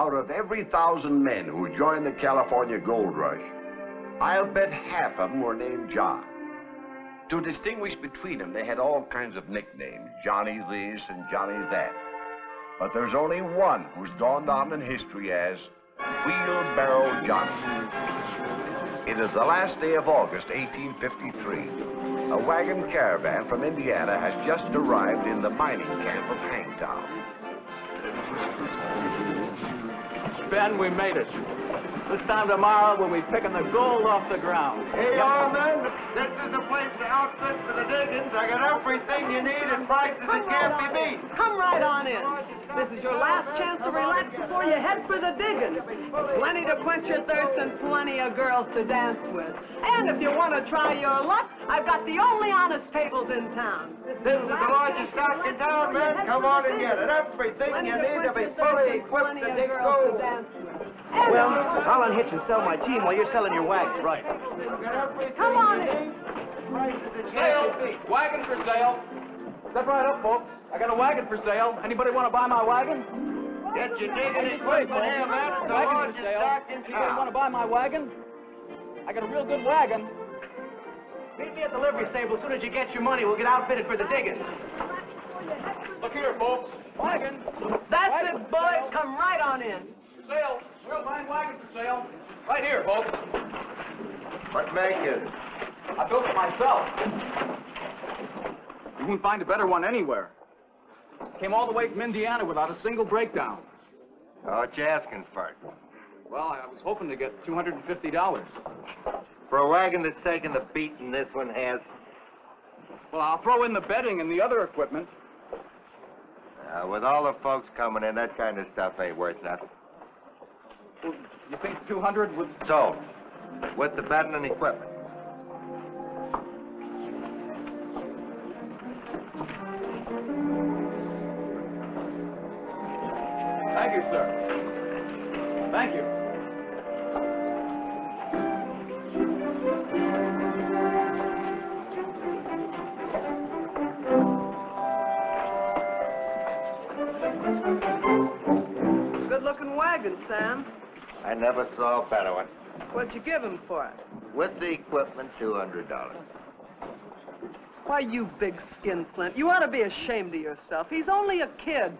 Out of every 1,000 men who joined the California Gold Rush, I'll bet half of them were named John. To distinguish between them, they had all kinds of nicknames, Johnny this and Johnny that. But there's only one who's gone down in history as Wheelbarrow Johnny. It is the last day of August, 1853. A wagon caravan from Indiana has just arrived in the mining camp of Hangtown. Ben, we made it. This time tomorrow, we'll be picking the gold off the ground. Hey, y'all men, this is the place to outfit for the diggings. I got everything you need at prices that can't be beat. Come right on in. This is your last chance to relax before you head for the diggings. Plenty to quench your thirst and plenty of girls to dance with. And if you want to try your luck, I've got the only honest tables in town. This is the largest stock in town, men. Come on and get it. Everything you need to be fully equipped to dig gold. Well, I'll unhitch and sell my team while you're selling your wagon. Right. Come on in. Sale. Wagon for sale. Step right up, folks. I got a wagon for sale. Anybody want to buy my wagon? Get your digging equipment here, man. It's the largest stock in Anybody town. want to buy my wagon? I got a real good wagon. Meet me at the livery stable as soon as you get your money. We'll get outfitted for the diggings. Look here, folks. Wagon. That's wagon it, boys. Come right on in. For sale. Real fine wagon for sale. Right here, folks. What make it? I built it myself. You won't find a better one anywhere. Came all the way from Indiana without a single breakdown. Oh, what you asking for it? Well, I was hoping to get $250. For a wagon that's taken the beating this one has. Well, I'll throw in the bedding and the other equipment. With all the folks coming in, that kind of stuff ain't worth nothing. Well, you think 200 would... So, with the bedding and equipment. Thank you, sir. Thank you. Good-looking wagon, Sam. I never saw a better one. What'd you give him for it? With the equipment, $200. Why, you big skinflint. You ought to be ashamed of yourself. He's only a kid.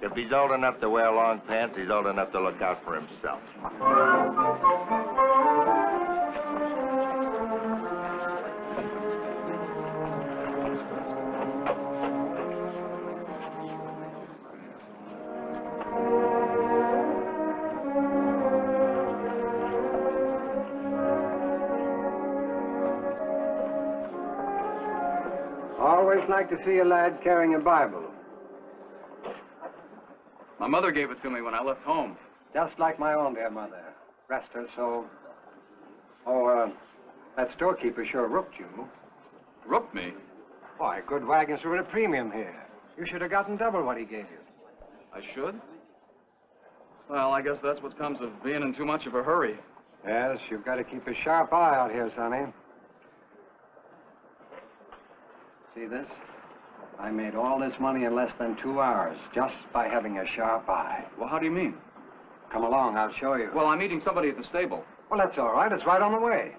If he's old enough to wear long pants, he's old enough to look out for himself. Always like to see a lad carrying a Bible. My mother gave it to me when I left home. Just like my own dear mother. Rest her soul. Oh, that storekeeper sure rooked you. Rooked me? Why, good wagons are at a premium here. You should have gotten double what he gave you. I should? Well, I guess that's what comes of being in too much of a hurry. Yes, you've got to keep a sharp eye out here, Sonny. See this? I made all this money in less than 2 hours just by having a sharp eye. Well, how do you mean? Come along, I'll show you. Well, I'm meeting somebody at the stable. Well, that's all right. It's right on the way.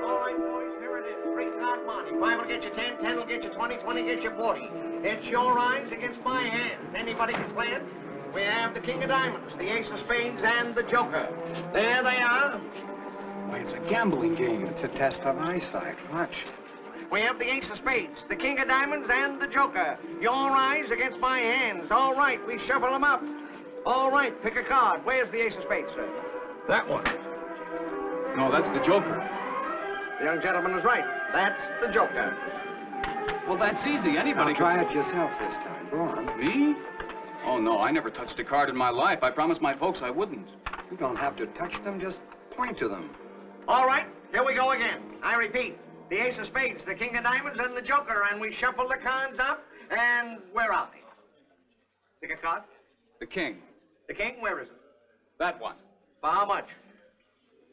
All right, boys, here it is. Straight card money. 5 will get you 10, 10 will get you 20, 20 get you 40. It's your eyes against my hand. Anybody can play it? We have the King of Diamonds, the Ace of Spades, and the Joker. There they are. Why, it's a gambling game. It's a test of eyesight. Watch. We have the Ace of Spades, the King of Diamonds, and the Joker. Your eyes against my hands. All right, we shuffle them up. All right, pick a card. Where's the Ace of Spades, sir? That one. No, that's the Joker. The young gentleman is right. That's the Joker. Well, that's easy. Anybody Now, try it yourself this time. Go on. Me? Oh, no, I never touched a card in my life. I promised my folks I wouldn't. You don't have to touch them. Just point to them. All right, here we go again. I repeat, the Ace of Spades, the King of Diamonds, and the Joker. And we shuffle the cards up, and where are they? Pick a card. The King. The King, where is it? That one. For how much?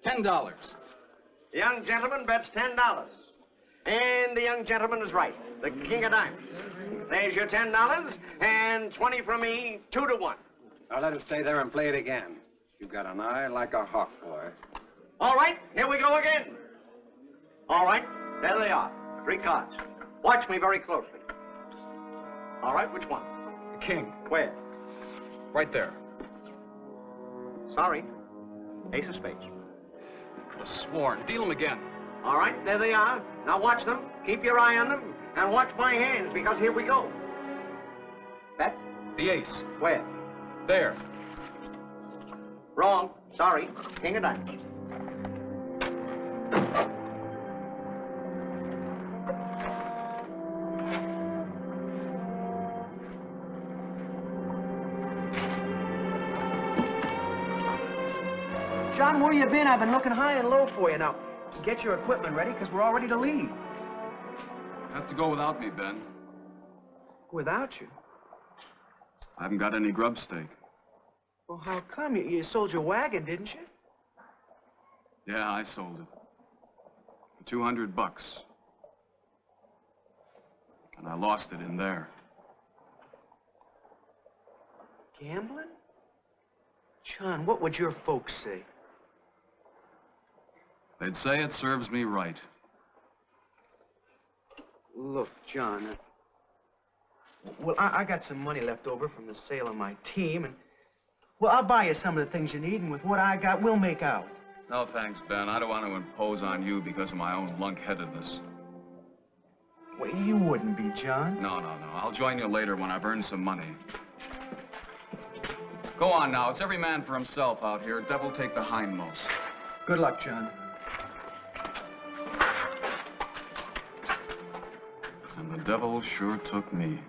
$10. The young gentleman bets $10. And the young gentleman is right. The king of diamonds. There's your $10 and 20 from me, 2 to 1. Now let us stay there and play it again. You've got an eye like a hawk, boy. All right, here we go again. All right, there they are. 3 cards. Watch me very closely. All right, which one? The king. Where? Right there. Sorry. Ace of spades. Could have sworn. Deal him again. All right, there they are. Now watch them. Keep your eye on them. And watch my hands, because here we go. Bet? The ace. Where? There. Wrong. Sorry. King of diamonds. John, where you been? I've been looking high and low for you. Now, get your equipment ready, because we're all ready to leave. Have to go without me, Ben. Without you? I haven't got any grub stake. Well, how come? You sold your wagon, didn't you? Yeah, I sold it. For $200. And I lost it in there. Gambling? John, what would your folks say? They'd say it serves me right. Look, John, well, I got some money left over from the sale of my team, and, well, I'll buy you some of the things you need, and with what I got, we'll make out. No, thanks, Ben. I don't want to impose on you because of my own lunk-headedness. Well, you wouldn't be, John. No. I'll join you later when I've earned some money. Go on now. It's every man for himself out here. Devil take the hindmost. Good luck, John. And the devil sure took me.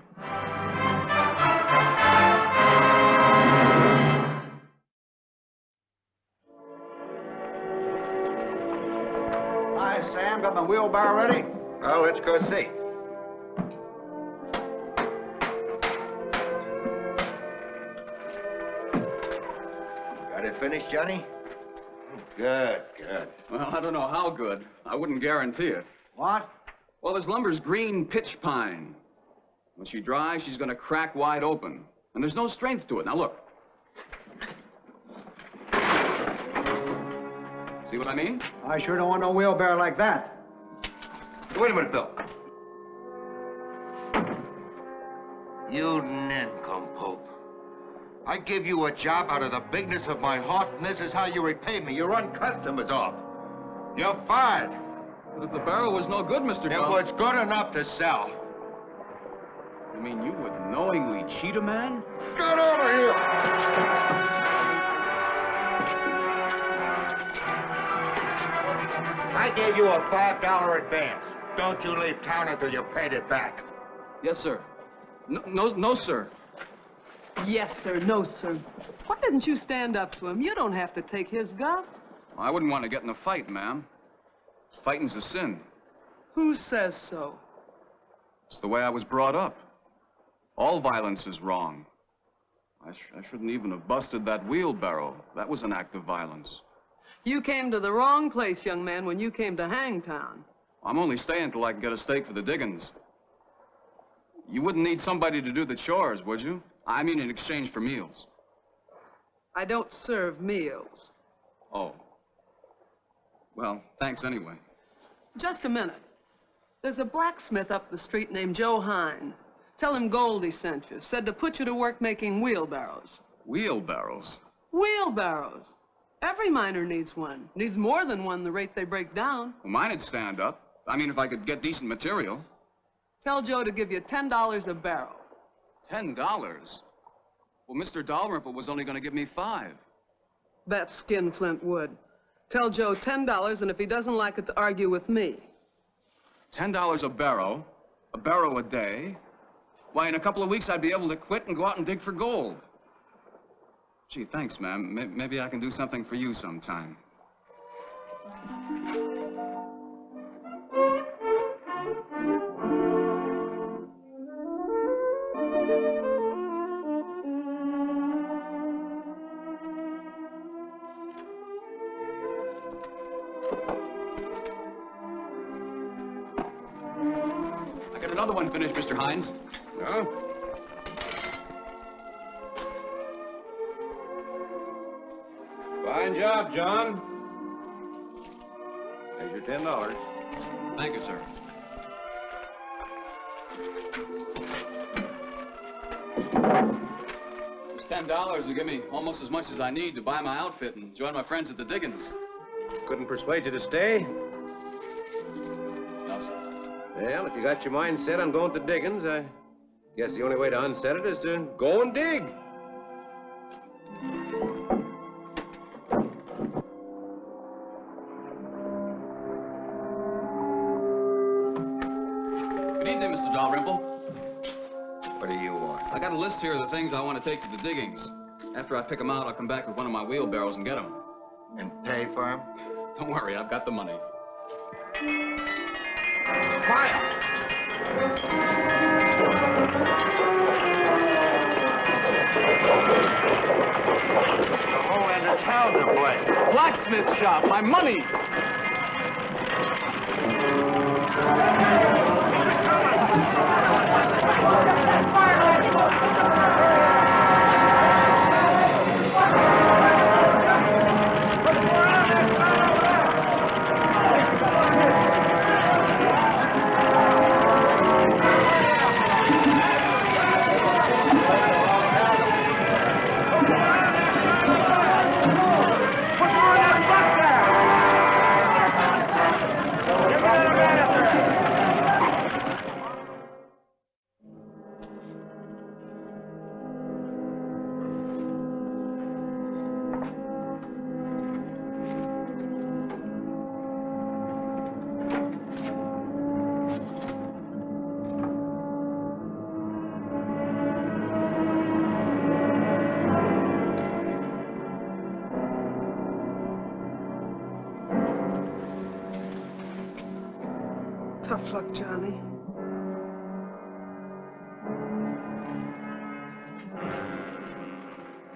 Hi, Sam. Got my wheelbarrow ready? Well, let's go see. Got it finished, Johnny? Good. Well, I don't know how good. I wouldn't guarantee it. What? Well, this lumber's green pitch pine. When she dries, she's going to crack wide open. And there's no strength to it. Now, look. See what I mean? I sure don't want no wheelbarrow like that. Wait a minute, Bill. You nincompoop. I give you a job out of the bigness of my heart, and this is how you repay me. You run customers off. You're fired. But if the barrel was no good, Mr. It Dog. was good enough to sell. You mean you would knowingly cheat a man? Get over here! I gave you a $5 advance. Don't you leave town until you paid it back. Yes, sir. No, sir. Yes, sir. No, sir. Why didn't you stand up to him? You don't have to take his guff. I wouldn't want to get in a fight, ma'am. Fighting's a sin. Who says so? It's the way I was brought up. All violence is wrong. I shouldn't even have busted that wheelbarrow. That was an act of violence. You came to the wrong place, young man, when you came to Hangtown. I'm only staying till I can get a stake for the diggings. You wouldn't need somebody to do the chores, would you? I mean in exchange for meals. I don't serve meals. Oh. Well, thanks anyway. Just a minute. There's a blacksmith up the street named Joe Hine. Tell him Goldie sent you. Said to put you to work making wheelbarrows. Wheelbarrows? Wheelbarrows. Every miner needs one. Needs more than one the rate they break down. Well, mine'd stand up. I mean, if I could get decent material. Tell Joe to give you $10 a barrel. $10? Well, Mr. Dalrymple was only going to give me $5. That skinflint would. Tell Joe $10, and if he doesn't like it, to argue with me. $10 a barrow a day. Why, in a couple of weeks, I'd be able to quit and go out and dig for gold. Gee, thanks, ma'am. Maybe I can do something for you sometime. another one finished, Mr. Hines. No? Fine job, John. There's your $10. Thank you, sir. This $10 will give me almost as much as I need to buy my outfit and join my friends at the diggings. Couldn't persuade you to stay? No, sir. Well, if you got your mind set on going to diggings, I guess the only way to unset it is to go and dig. Good evening, Mr. Dalrymple. What do you want? I got a list here of the things I want to take to the diggings. After I pick them out, I'll come back with one of my wheelbarrows and get them. And pay for him? Don't worry, I've got the money. Fire! The whole end of town to play. Blacksmith shop, my money! Tough luck, Johnny.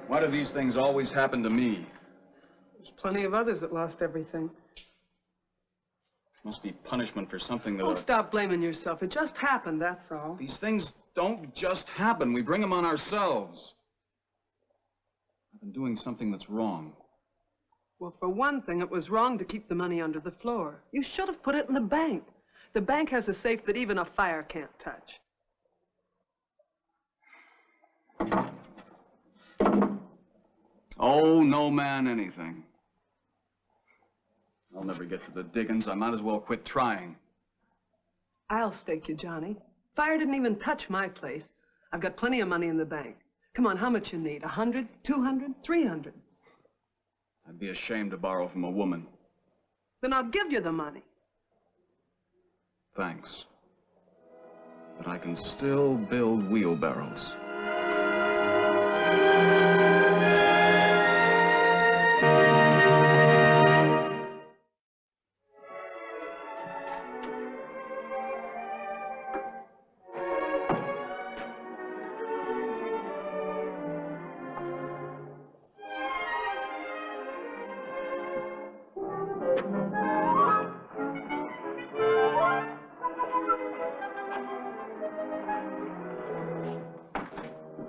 Why do these things always happen to me? There's plenty of others that lost everything. Must be punishment for something that... Oh, stop blaming yourself. It just happened, that's all. These things don't just happen. We bring them on ourselves. I've been doing something that's wrong. Well, for one thing, it was wrong to keep the money under the floor. You should have put it in the bank. The bank has a safe that even a fire can't touch. Oh, no man anything. I'll never get to the diggings. I might as well quit trying. I'll stake you, Johnny. Fire didn't even touch my place. I've got plenty of money in the bank. Come on, how much you need? 100, 200, 300? I'd be ashamed to borrow from a woman. Then I'll give you the money. Thanks. But I can still build wheelbarrows.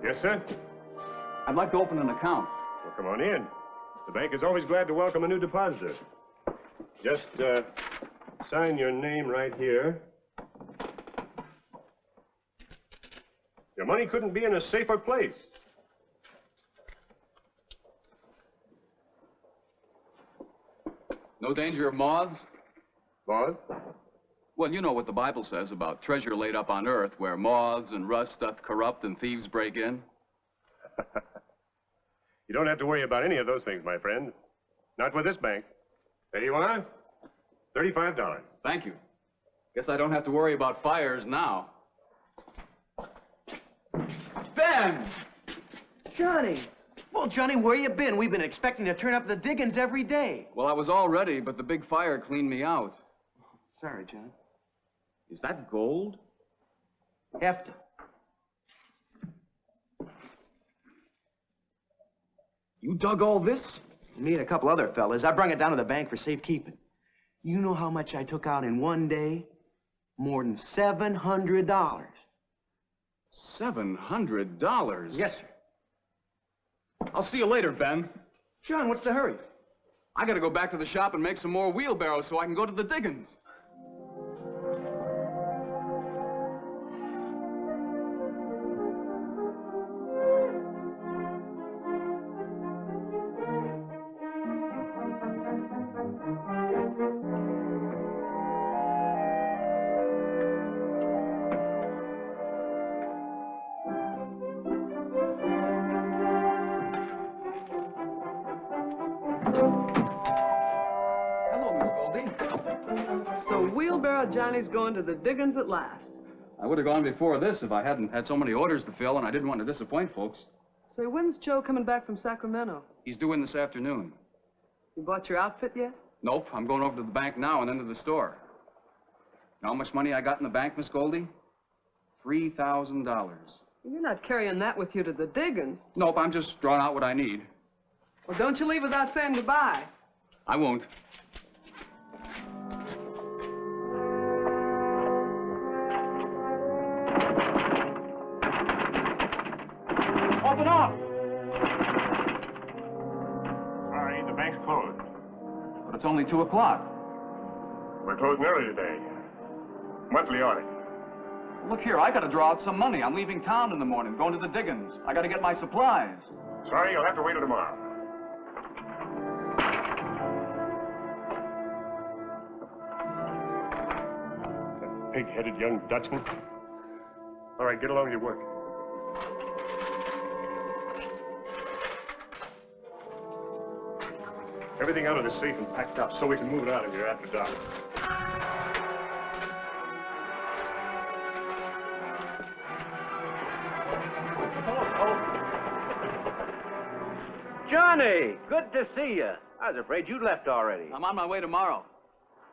Yes, sir? I'd like to open an account. Well, come on in. The bank is always glad to welcome a new depositor. Just, sign your name right here. Your money couldn't be in a safer place. No danger of moths? Moths? Well, you know what the Bible says about treasure laid up on earth where moths and rust doth corrupt and thieves break in. You don't have to worry about any of those things, my friend. Not with this bank. There you are. $35. Thank you. Guess I don't have to worry about fires now. Ben! Johnny! Well, Johnny, where you been? We've been expecting to turn up the diggings every day. Well, I was all ready, but the big fire cleaned me out. Sorry, John. Is that gold? Hefty. You dug all this? Me and a couple other fellas. I brung it down to the bank for safekeeping. You know how much I took out in one day? More than $700. $700? Yes, sir. I'll see you later, Ben. John, what's the hurry? I gotta go back to the shop and make some more wheelbarrows so I can go to the diggings. Johnny's going to the diggings at last. I would have gone before this if I hadn't had so many orders to fill, and I didn't want to disappoint folks. Say, when's Joe coming back from Sacramento? He's due in this afternoon. You bought your outfit yet? Nope. I'm going over to the bank now and then to the store. You know how much money I got in the bank, Miss Goldie? $3,000. You're not carrying that with you to the diggings. Nope, I'm just drawing out what I need. Well, don't you leave without saying goodbye. I won't. Open up! Sorry, the bank's closed. But it's only 2 o'clock. We're closing early today. Monthly audit. Look here, I gotta draw out some money. I'm leaving town in the morning, going to the diggings. I gotta get my supplies. Sorry, you'll have to wait till tomorrow. That pig-headed young Dutchman. All right, get along with your work. Everything out of the safe and packed up so we can move it out of here after dark. Johnny, good to see you. I was afraid you'd left already. I'm on my way tomorrow.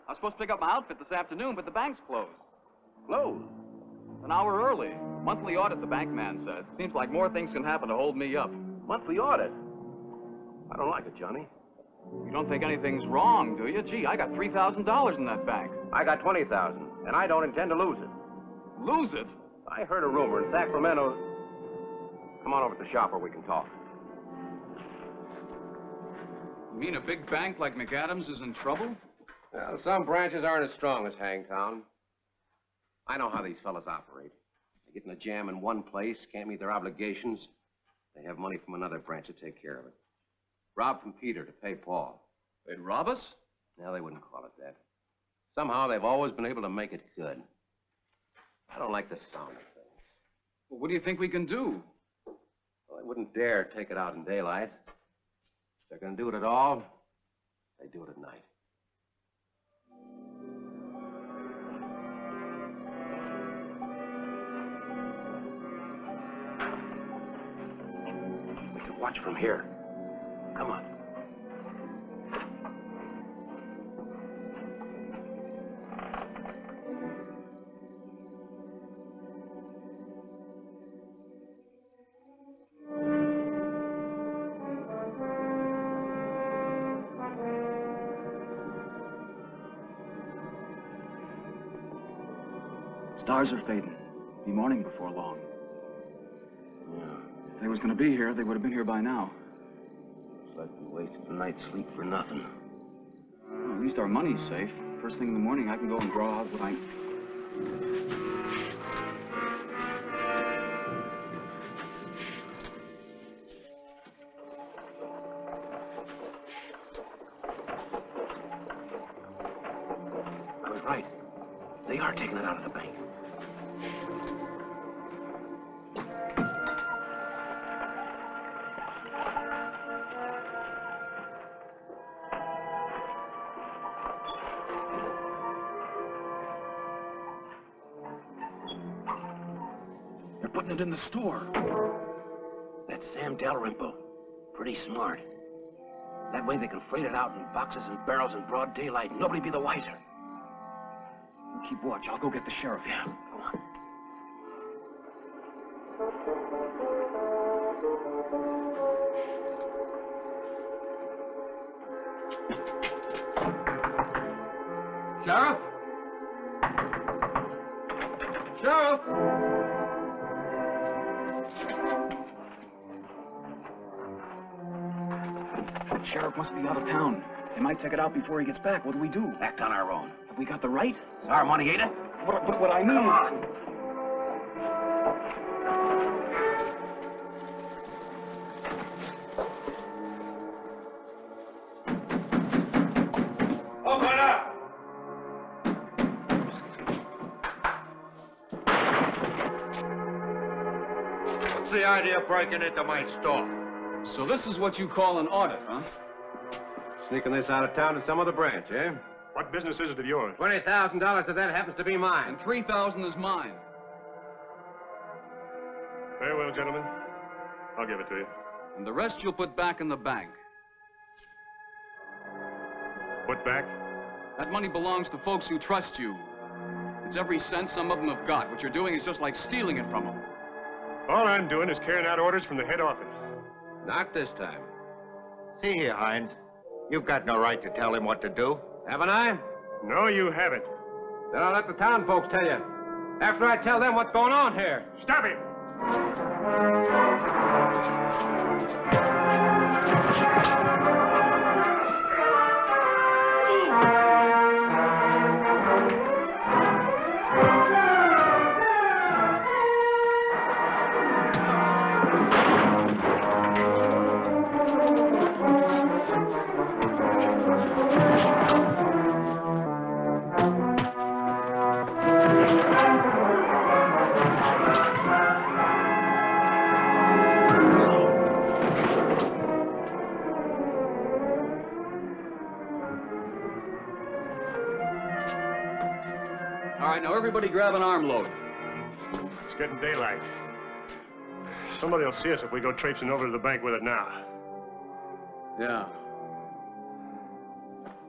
I was supposed to pick up my outfit this afternoon, but the bank's closed. Closed? An hour early. Monthly audit, the bank man said. Seems like more things can happen to hold me up. Monthly audit? I don't like it, Johnny. You don't think anything's wrong, do you? Gee, I got $3,000 in that bank. I got $20,000, and I don't intend to lose it. Lose it? I heard a rumor in Sacramento. Come on over to the shop where we can talk. You mean a big bank like McAdams is in trouble? Well, some branches aren't as strong as Hangtown. I know how these fellas operate. They get in a jam in one place, can't meet their obligations. They have money from another branch to take care of it. Rob from Peter to pay Paul. They'd rob us? No, they wouldn't call it that. Somehow they've always been able to make it good. I don't like the sound of things. Well, what do you think we can do? Well, I wouldn't dare take it out in daylight. If they're going to do it at all, they do it at night. We can watch from here. Come on. Stars are fading. Be morning before long. Yeah. If they was going to be here, they would have been here by now. Looks like we wasted a night's sleep for nothing. Well, at least our money's safe. First thing in the morning, I can go and draw out what I... I was right. They are taking it out of the bank. They're putting it in the store. That's Sam Dalrymple. Pretty smart. That way they can freight it out in boxes and barrels in broad daylight. Nobody be the wiser. Keep watch. I'll go get the sheriff. Yeah, go on. Sheriff? Sheriff! That sheriff must be out of town. They might take it out before he gets back. What do we do? Act on our own. Have we got the right? It's our money, ain't it? But what I mean is... Open up! What's the idea of breaking into my store? So this is what you call an audit, huh? Sneaking this out of town to some other branch, eh? What business is it of yours? $20,000 of that happens to be mine. And 3,000 is mine. Very well, gentlemen. I'll give it to you. And the rest you'll put back in the bank. Put back? That money belongs to folks who trust you. It's every cent some of them have got. What you're doing is just like stealing it from them. All I'm doing is carrying out orders from the head office. Not this time. See here, Hines. You've got no right to tell him what to do. Haven't I? No, you haven't. Then I'll let the town folks tell you. After I tell them what's going on here. Stop him! All right, now everybody grab an armload. It's getting daylight. Somebody will see us if we go traipsing over to the bank with it now. Yeah.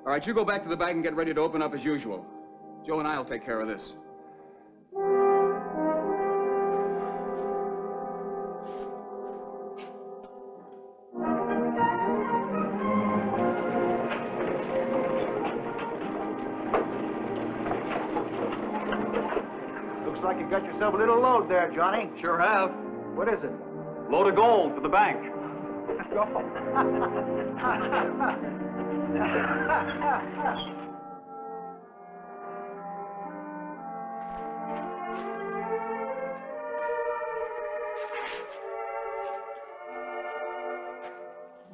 All right, you go back to the bank and get ready to open up as usual. Joe and I'll take care of this. Looks like you got yourself a little load there, Johnny. Sure have. What is it? Load of gold for the bank.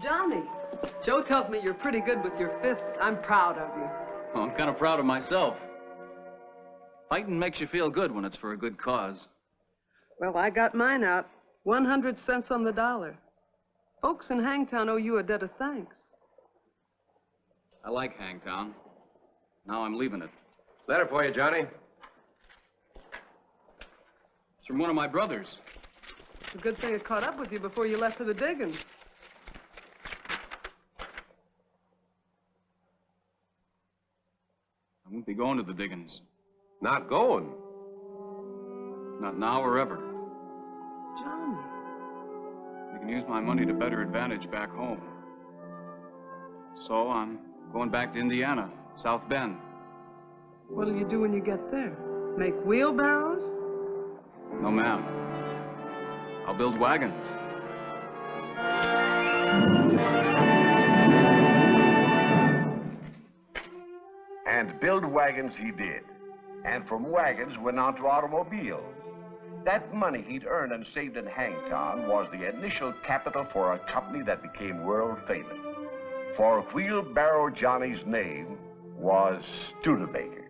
Johnny, Joe tells me you're pretty good with your fists. I'm proud of you. Well, I'm kind of proud of myself. Fighting makes you feel good when it's for a good cause. Well, I got mine out. 100 cents on the dollar. Folks in Hangtown owe you a debt of thanks. I like Hangtown. Now I'm leaving it. Letter for you, Johnny. It's from one of my brothers. It's a good thing it caught up with you before you left for the diggings. I won't be going to the diggings. Not going. Not now or ever. Johnny. I can use my money to better advantage back home. So I'm going back to Indiana, South Bend. What'll you do when you get there? Make wheelbarrows? No, ma'am. I'll build wagons. And build wagons he did. And from wagons went on to automobiles. That money he'd earned and saved in Hangtown was the initial capital for a company that became world famous. For Wheelbarrow Johnny's name was Studebaker.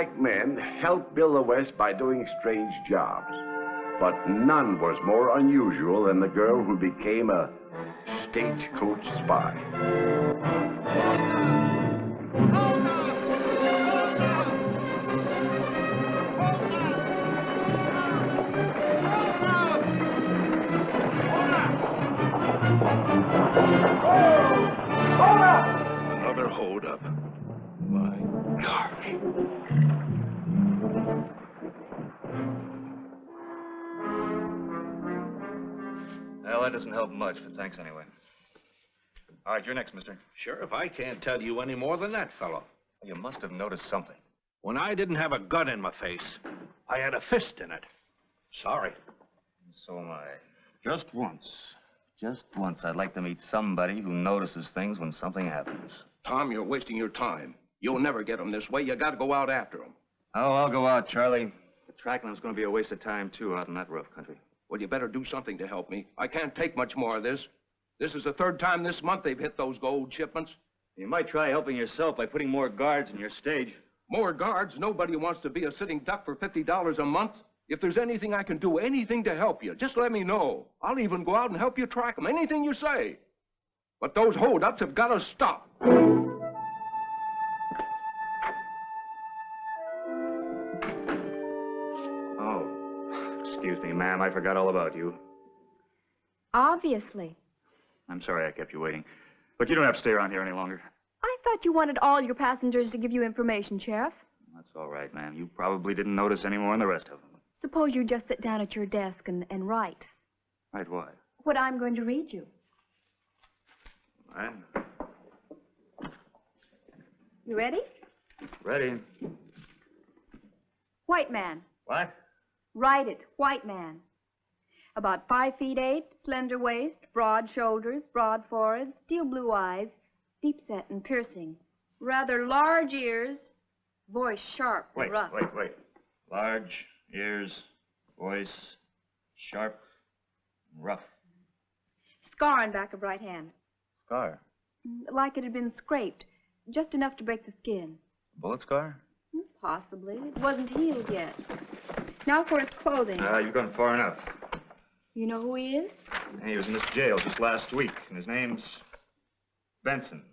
like men, helped Bill the West by doing strange jobs. But none was more unusual than the girl who became a stagecoach spy. Another holdup. My gosh. Well, that doesn't help much, but thanks anyway. All right, you're next, mister. Sheriff, I can't tell you any more than that fellow. You must have noticed something. When I didn't have a gun in my face, I had a fist in it. Sorry. So am I. Just once. Just once, I'd like to meet somebody who notices things when something happens. Tom, you're wasting your time. You'll never get them this way. You gotta go out after them. Oh, I'll go out, Charlie. The tracking them's going to be a waste of time, too, out in that rough country. Well, you better do something to help me. I can't take much more of this. This is the third time this month they've hit those gold shipments. You might try helping yourself by putting more guards in your stage. More guards? Nobody wants to be a sitting duck for $50 a month. If there's anything I can do, anything to help you, just let me know. I'll even go out and help you track them, anything you say. But those holdups have got to stop. Oh, excuse me, ma'am. I forgot all about you. Obviously. I'm sorry I kept you waiting. But you don't have to stay around here any longer. I thought you wanted all your passengers to give you information, Sheriff. That's all right, ma'am. You probably didn't notice any more than the rest of them. Suppose you just sit down at your desk and write. Right, what? What I'm going to read you. All right. You ready? Ready. White man. What? Write it. White man. About 5 feet 8, slender waist, broad shoulders, broad forehead, steel blue eyes, deep set and piercing. Rather large ears, voice sharp and rough. Wait. Large ears, voice sharp, and rough. Scar on back of right hand. Scar? Like it had been scraped, just enough to break the skin. Bullet scar? Possibly. It wasn't healed yet. Now for his clothing. You've gone far enough. You know who he is? He was in this jail just last week, and his name's Benson.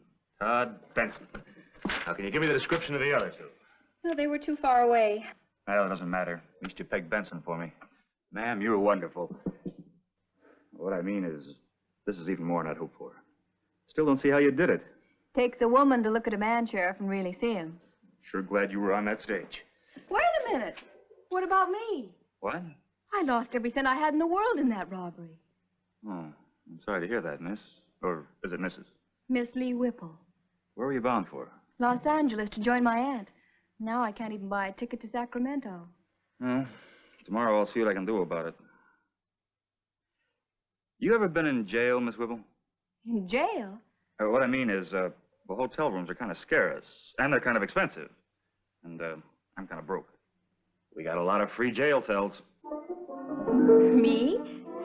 Todd Benson. Now, can you give me the description of the other two? No, they were too far away. Well, it doesn't matter. At least you pegged Benson for me. Ma'am, you were wonderful. What I mean is, this is even more than I'd hoped for. Still don't see how you did it. Takes a woman to look at a man, Sheriff, and really see him. Sure glad you were on that stage. Wait a minute. What about me? What? I lost everything I had in the world in that robbery. Oh, I'm sorry to hear that, miss. Or is it Mrs.? Miss Lee Whipple. Where were you bound for? Los Angeles to join my aunt. Now I can't even buy a ticket to Sacramento. Well, tomorrow I'll see what I can do about it. You ever been in jail, Miss Whipple? In jail? What I mean is, the hotel rooms are kind of scarce, and they're kind of expensive. And, I'm kind of broke. We got a lot of free jail cells. Me?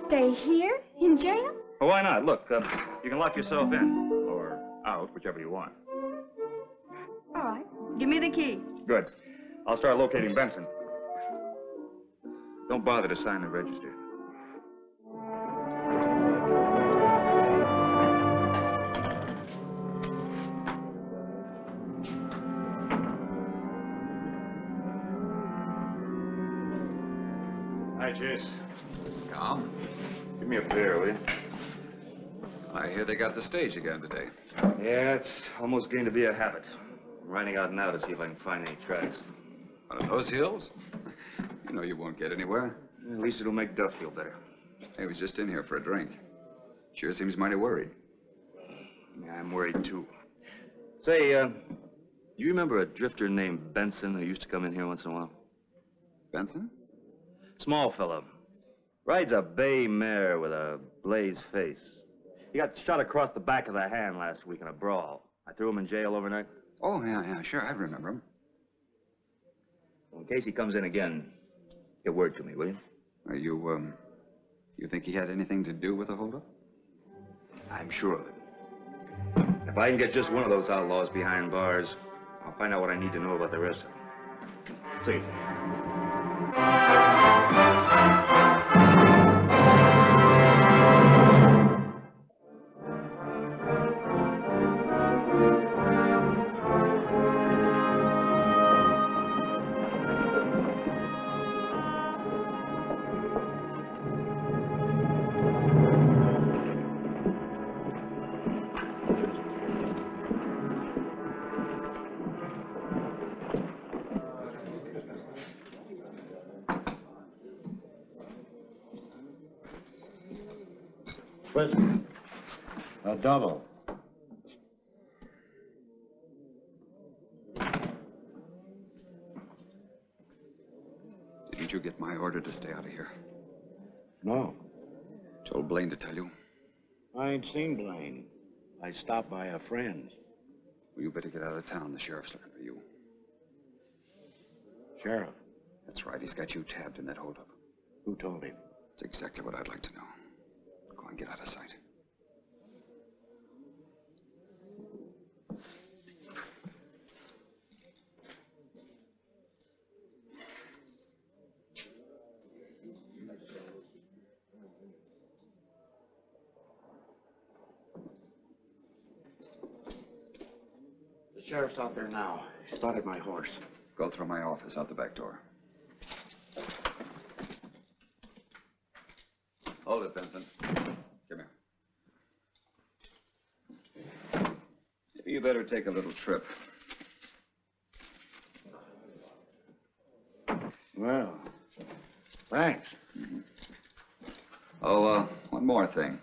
Stay here? In jail? Well, why not? Look, you can lock yourself in, or out, whichever you want. All right. Give me the key. Good. I'll start locating Benson. Don't bother to sign the register. Hi, Chase. Tom, Give me a beer, will you? I hear they got the stage again today. Yeah, it's almost getting to be a habit. I'm riding out now to see if I can find any tracks. On those hills? You know you won't get anywhere. At least it'll make Duff feel better. He was just in here for a drink. Sure seems mighty worried. Yeah, I'm worried, too. Say, you remember a drifter named Benson who used to come in here once in a while? Benson? Small fellow. Rides a bay mare with a blaze face. He got shot across the back of the hand last week in a brawl. I threw him in jail overnight. Oh, yeah, sure, I remember him. Well, in case he comes in again, get word to me, will you? You think he had anything to do with the holdup? I'm sure of it. If I can get just one of those outlaws behind bars, I'll find out what I need to know about the rest of them. See. Whiskey. A double. Didn't you get my order to stay out of here? No, Told Blaine to tell you. I ain't seen Blaine. I stopped by a friend's. Well, you better get out of town. The sheriff's looking for you. Sheriff, That's right. He's got you tabbed in that holdup. who told him? That's exactly what I'd like to know. Go on, get out of sight. The sheriff's out there now. He started my horse. Go through my office, out the back door. Hold it, Benson. Come here. Maybe you better take a little trip. Well, thanks. Oh, one more thing.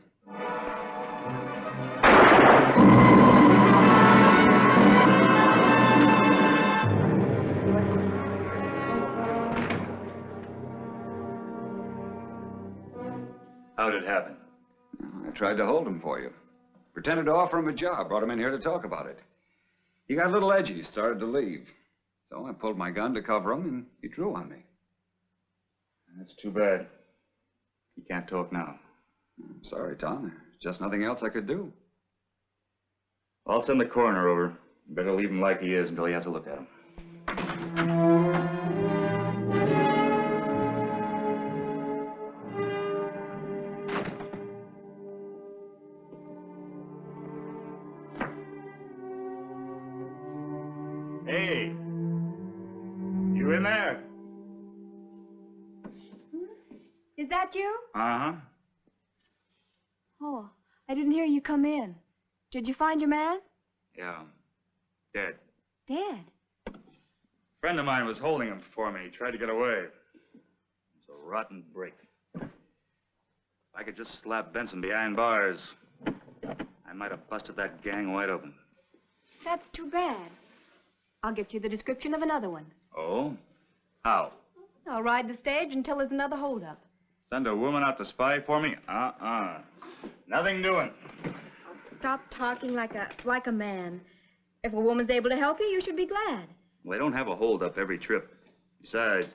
How did it happen? I tried to hold him for you. Pretended to offer him a job. Brought him in here to talk about it. He got a little edgy. Started to leave. So I pulled my gun to cover him, and he drew on me. That's too bad. He can't talk now. I'm sorry, Tom. There's just nothing else I could do. I'll send the coroner over. Better leave him like he is until he has a look at him. Hey, you in there? Is that you? Uh-huh. Oh, I didn't hear you come in. Did you find your man? Yeah, dead. Dead. A friend of mine was holding him for me. He tried to get away. It's a rotten break. If I could just slap Benson behind bars, I might have busted that gang wide open. That's too bad. I'll get you the description of another one. Oh? How? I'll ride the stage until there's another holdup. Send a woman out to spy for me? Nothing doing. Stop talking like a man. If a woman's able to help you, you should be glad. Well, they don't have a holdup every trip. Besides,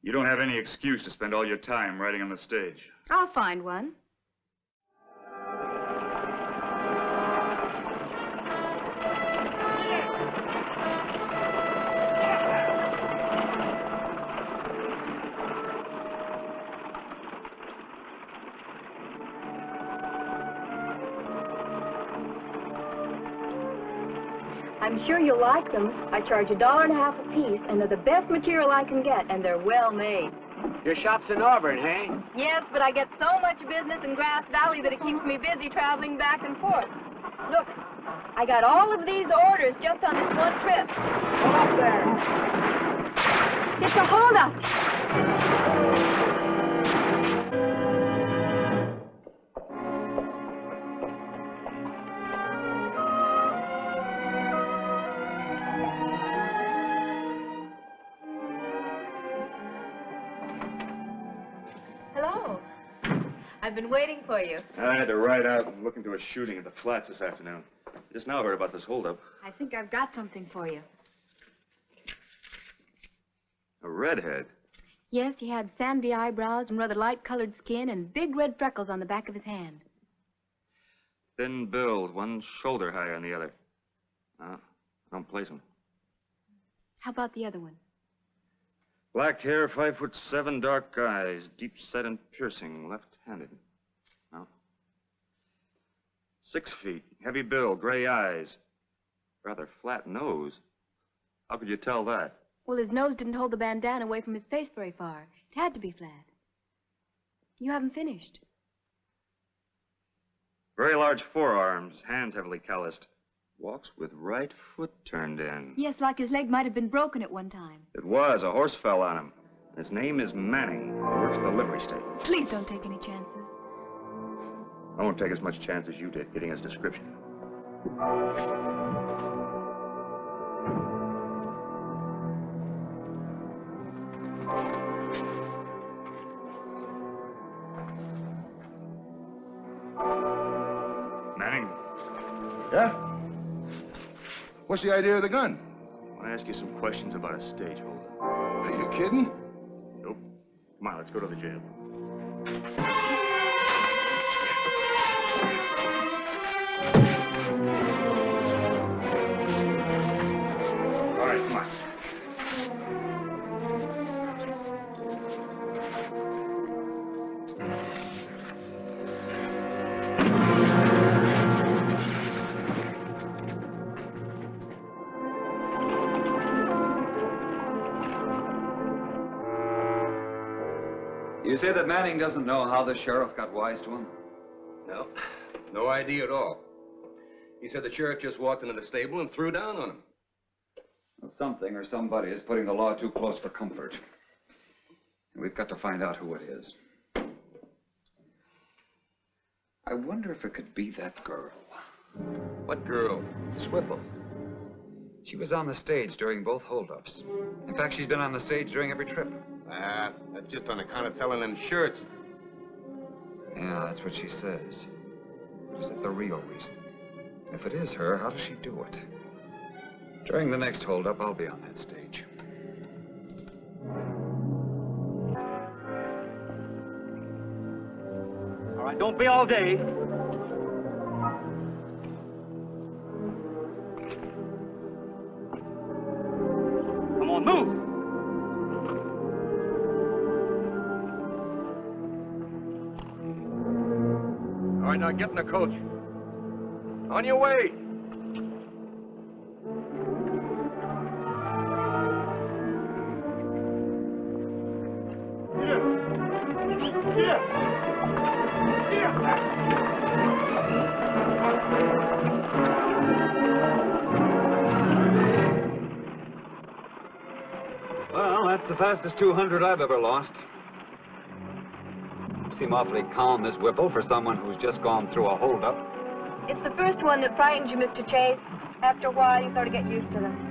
you don't have any excuse to spend all your time riding on the stage. I'll find one. I'm sure you'll like them. I charge $1.50 a piece, and they're the best material I can get, and they're well made. Your shop's in Auburn, hey? Yes, but I get so much business in Grass Valley that it keeps me busy traveling back and forth. Look, I got all of these orders just on this one trip. Come up there. It's a holdup. Hello. I've been waiting for you. I had to ride out and look into a shooting at the flats this afternoon. Just now heard about this holdup. I think I've got something for you. A redhead? Yes, he had sandy eyebrows and rather light-colored skin and big red freckles on the back of his hand. Thin build, one shoulder higher than the other. Don't place him. How about the other one? Black hair, 5'7", dark eyes, deep set and piercing, left-handed. No. 6 feet, heavy build, gray eyes, rather flat nose. How could you tell that? Well, his nose didn't hold the bandana away from his face very far. It had to be flat. You haven't finished. Very large forearms, hands heavily calloused. Walks with right foot turned in. Yes, like his leg might have been broken at one time. It was. A horse fell on him. His name is Manning. He works in the livery stable. Please don't take any chances. I won't take as much chance as you did getting his description. Manning. Yeah? What's the idea of the gun? I want to ask you some questions about a stagehold. Are you kidding? Nope. Come on, let's go to the jail. All right, come on. You say that Manning doesn't know how the sheriff got wise to him? No, no idea at all. He said the sheriff just walked into the stable and threw down on him. Well, something or somebody is putting the law too close for comfort. And we've got to find out who it is. I wonder if it could be that girl. What girl? Swipple. She was on the stage during both holdups. In fact, she's been on the stage during every trip. That's just on account of selling them shirts. Yeah, that's what she says. But is it the real reason? If it is her, how does she do it? During the next holdup, I'll be on that stage. All right, don't be all day. Come on, move. All right, now get in the coach. On your way. Well, that's the fastest 200 I've ever lost. You seem awfully calm, Miss Whipple, for someone who's just gone through a holdup. It's the first one that frightened you, Mr. Chase. After a while, you sort of get used to them.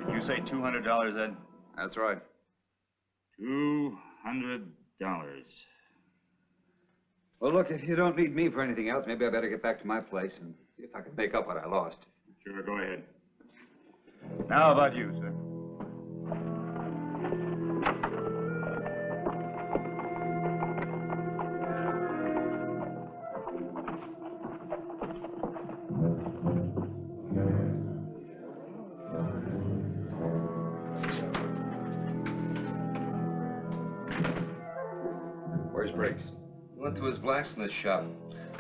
Did you say $200, Ed? That's right. $200. Well, look, if you don't need me for anything else, maybe I better get back to my place and see if I can make up what I lost. Sure, go ahead. Now, how about you, sir? Where's Briggs? Went to his blacksmith shop.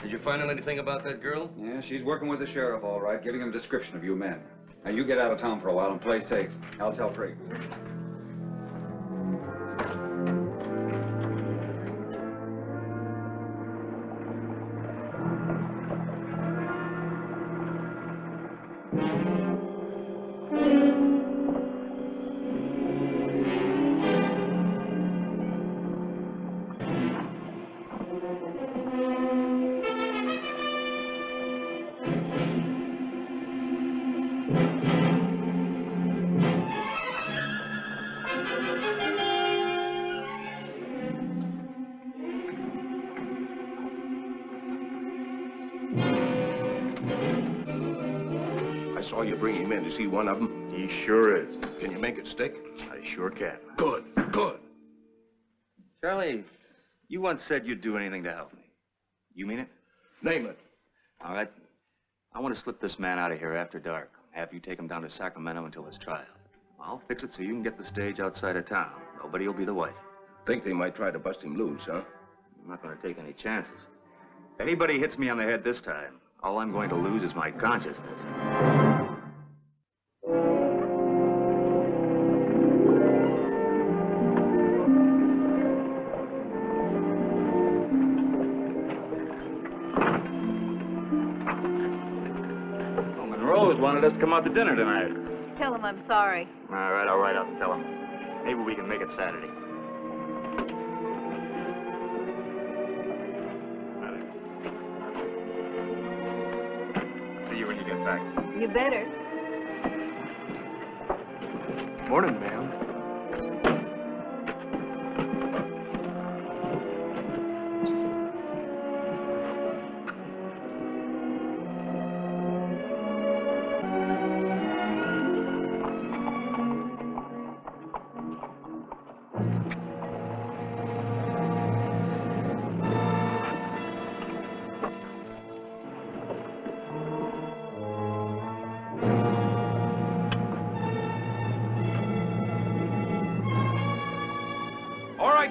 Did you find out anything about that girl? Yeah, she's working with the sheriff, all right, giving him a description of you men. Now, you get out of town for a while and play safe. I'll tell Briggs. saw you bring him in. Is he one of them? He sure is. Can you make it stick? I sure can. Good, good. Charlie, you once said you'd do anything to help me. You mean it? Name it. All right. I want to slip this man out of here after dark. Have you take him down to Sacramento until his trial. I'll fix it so you can get the stage outside of town. Nobody will be the white. Think they might try to bust him loose, huh? I'm not going to take any chances. If anybody hits me on the head this time, all I'm going to lose is my consciousness. Rose wanted us to come out to dinner tonight. Tell him I'm sorry. All right, I'll write out and tell him. Maybe we can make it Saturday. See you when you get back. You better. Morning, ma'am.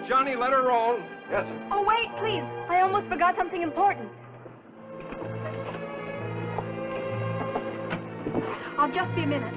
Johnny, let her roll. Yes, sir. Oh, wait, please. I almost forgot something important. I'll just be a minute.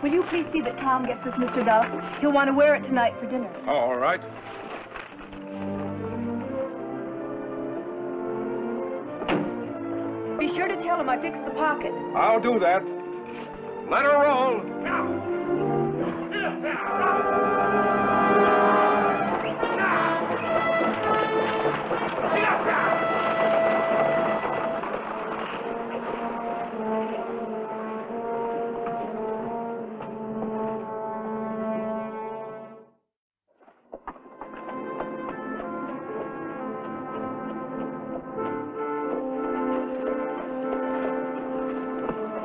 Will you please see that Tom gets this, Mr. Duff? He'll want to wear it tonight for dinner. Oh, all right. Be sure to tell him I fixed the pocket. I'll do that. Let her roll.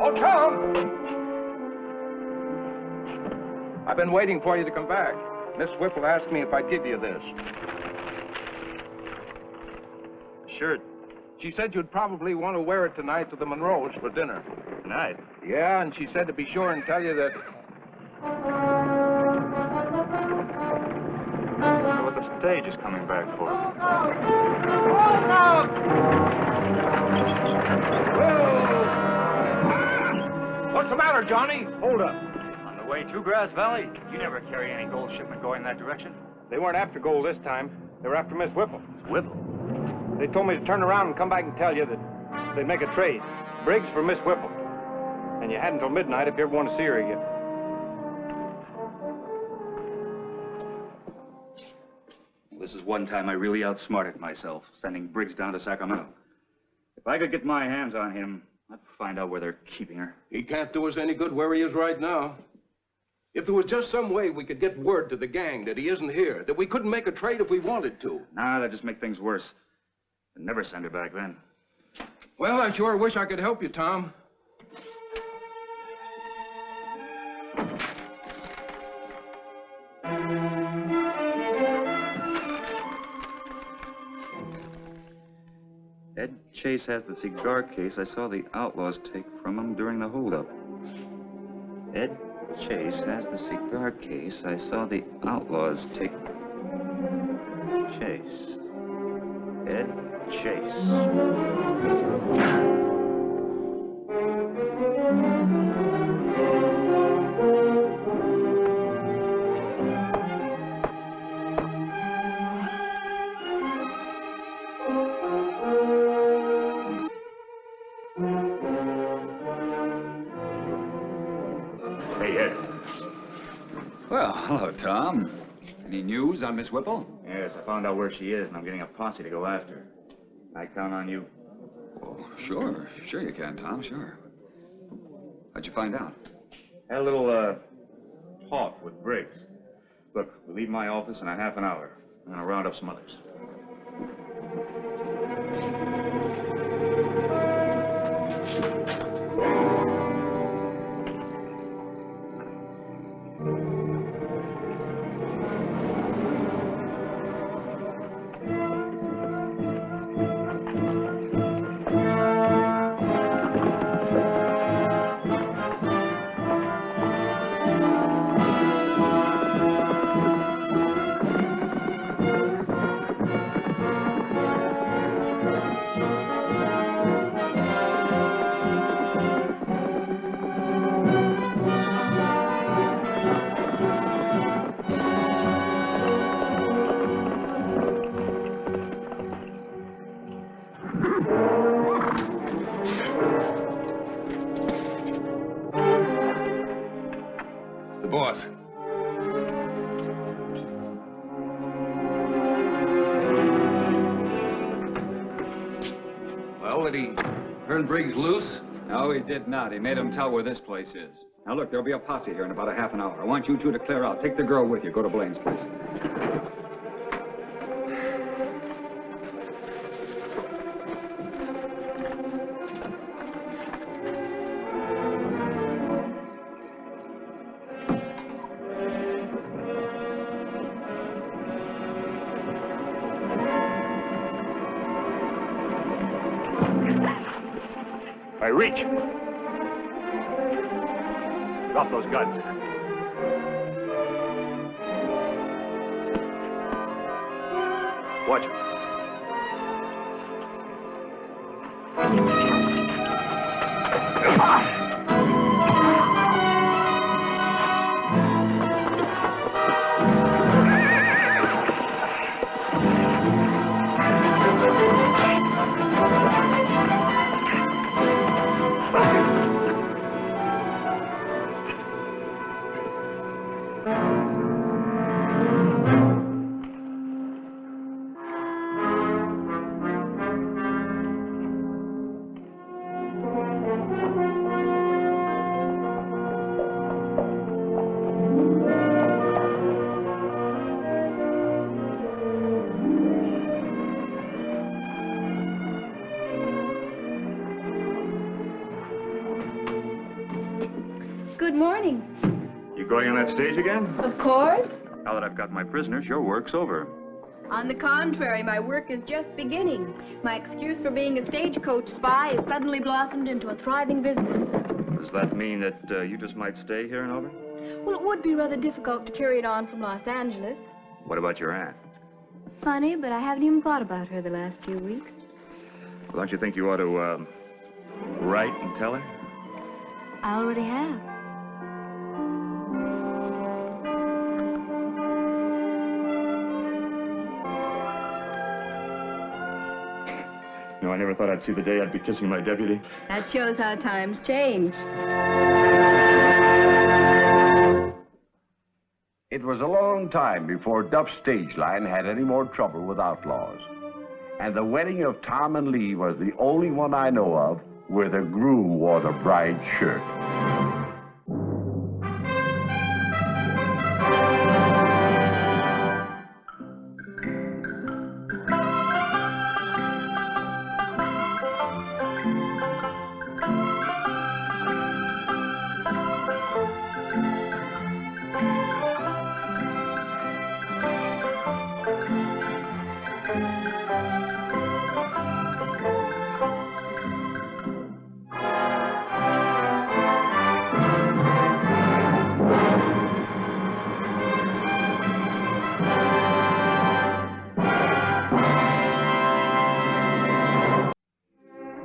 Oh, Tom! I've been waiting for you to come back. Miss Whipple asked me if I'd give you this. Sure. She said you'd probably want to wear it tonight to the Monroes for dinner. Tonight? Yeah, and she said to be sure and tell you that... What the stage is coming back for. What's the matter, Johnny? Hold up. On the way to Grass Valley? You never carry any gold shipment going that direction. They weren't after gold this time. They were after Miss Whipple. Whipple? They told me to turn around and come back and tell you that they'd make a trade. Briggs for Miss Whipple. And you had until midnight if you ever want to see her again. This is one time I really outsmarted myself, sending Briggs down to Sacramento. If I could get my hands on him, I'd find out where they're keeping her. He can't do us any good where he is right now. If there was just some way we could get word to the gang that he isn't here, that we couldn't make a trade if we wanted to. Nah, that'd just make things worse. I'd never send her back then. Well, I sure wish I could help you, Tom. Ed Chase has the cigar case I saw the outlaws take from him during the holdup. Ed Chase has the cigar case I saw the outlaws take... Chase. Ed Chase. Hello, Tom. Any news on Miss Whipple? Yes, I found out where she is, and I'm getting a posse to go after her. I count on you. Oh, sure. Sure you can, Tom, sure. How'd you find out? Had a little, talk with Briggs. Look, we leave my office in a half an hour. I'm gonna round up some others. The boss. Well, did he turn Briggs loose? No, he did not. He made him tell where this place is. Now, look, there'll be a posse here in about a half an hour. I want you two to clear out. Take the girl with you. Go to Blaine's place. Hey, reach. Drop those guns. Watch it. Good morning. You going on that stage again? Of course. Now that I've got my prisoners, your work's over. On the contrary, my work is just beginning. My excuse for being a stagecoach spy has suddenly blossomed into a thriving business. Does that mean that you just might stay here in Auburn? Well, it would be rather difficult to carry it on from Los Angeles. What about your aunt? Funny, but I haven't even thought about her the last few weeks. Well, don't you think you ought to, write and tell her? I already have. No, I never thought I'd see the day I'd be kissing my deputy. That shows how times change. It was a long time before Duff's stage line had any more trouble with outlaws. And the wedding of Tom and Lee was the only one I know of where the groom wore the bride's shirt.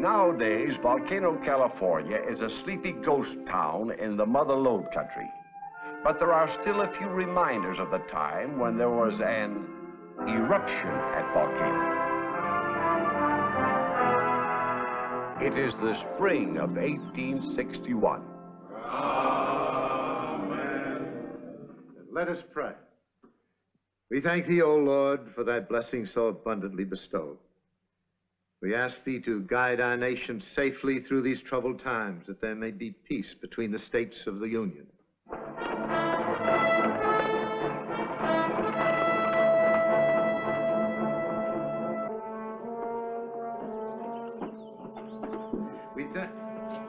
Nowadays, Volcano, California is a sleepy ghost town in the mother lode country. But there are still a few reminders of the time when there was an eruption at Volcano. It is the spring of 1861. Amen. At Let us pray. We thank thee, O Lord, for thy blessing so abundantly bestowed. We ask thee to guide our nation safely through these troubled times, that there may be peace between the states of the Union.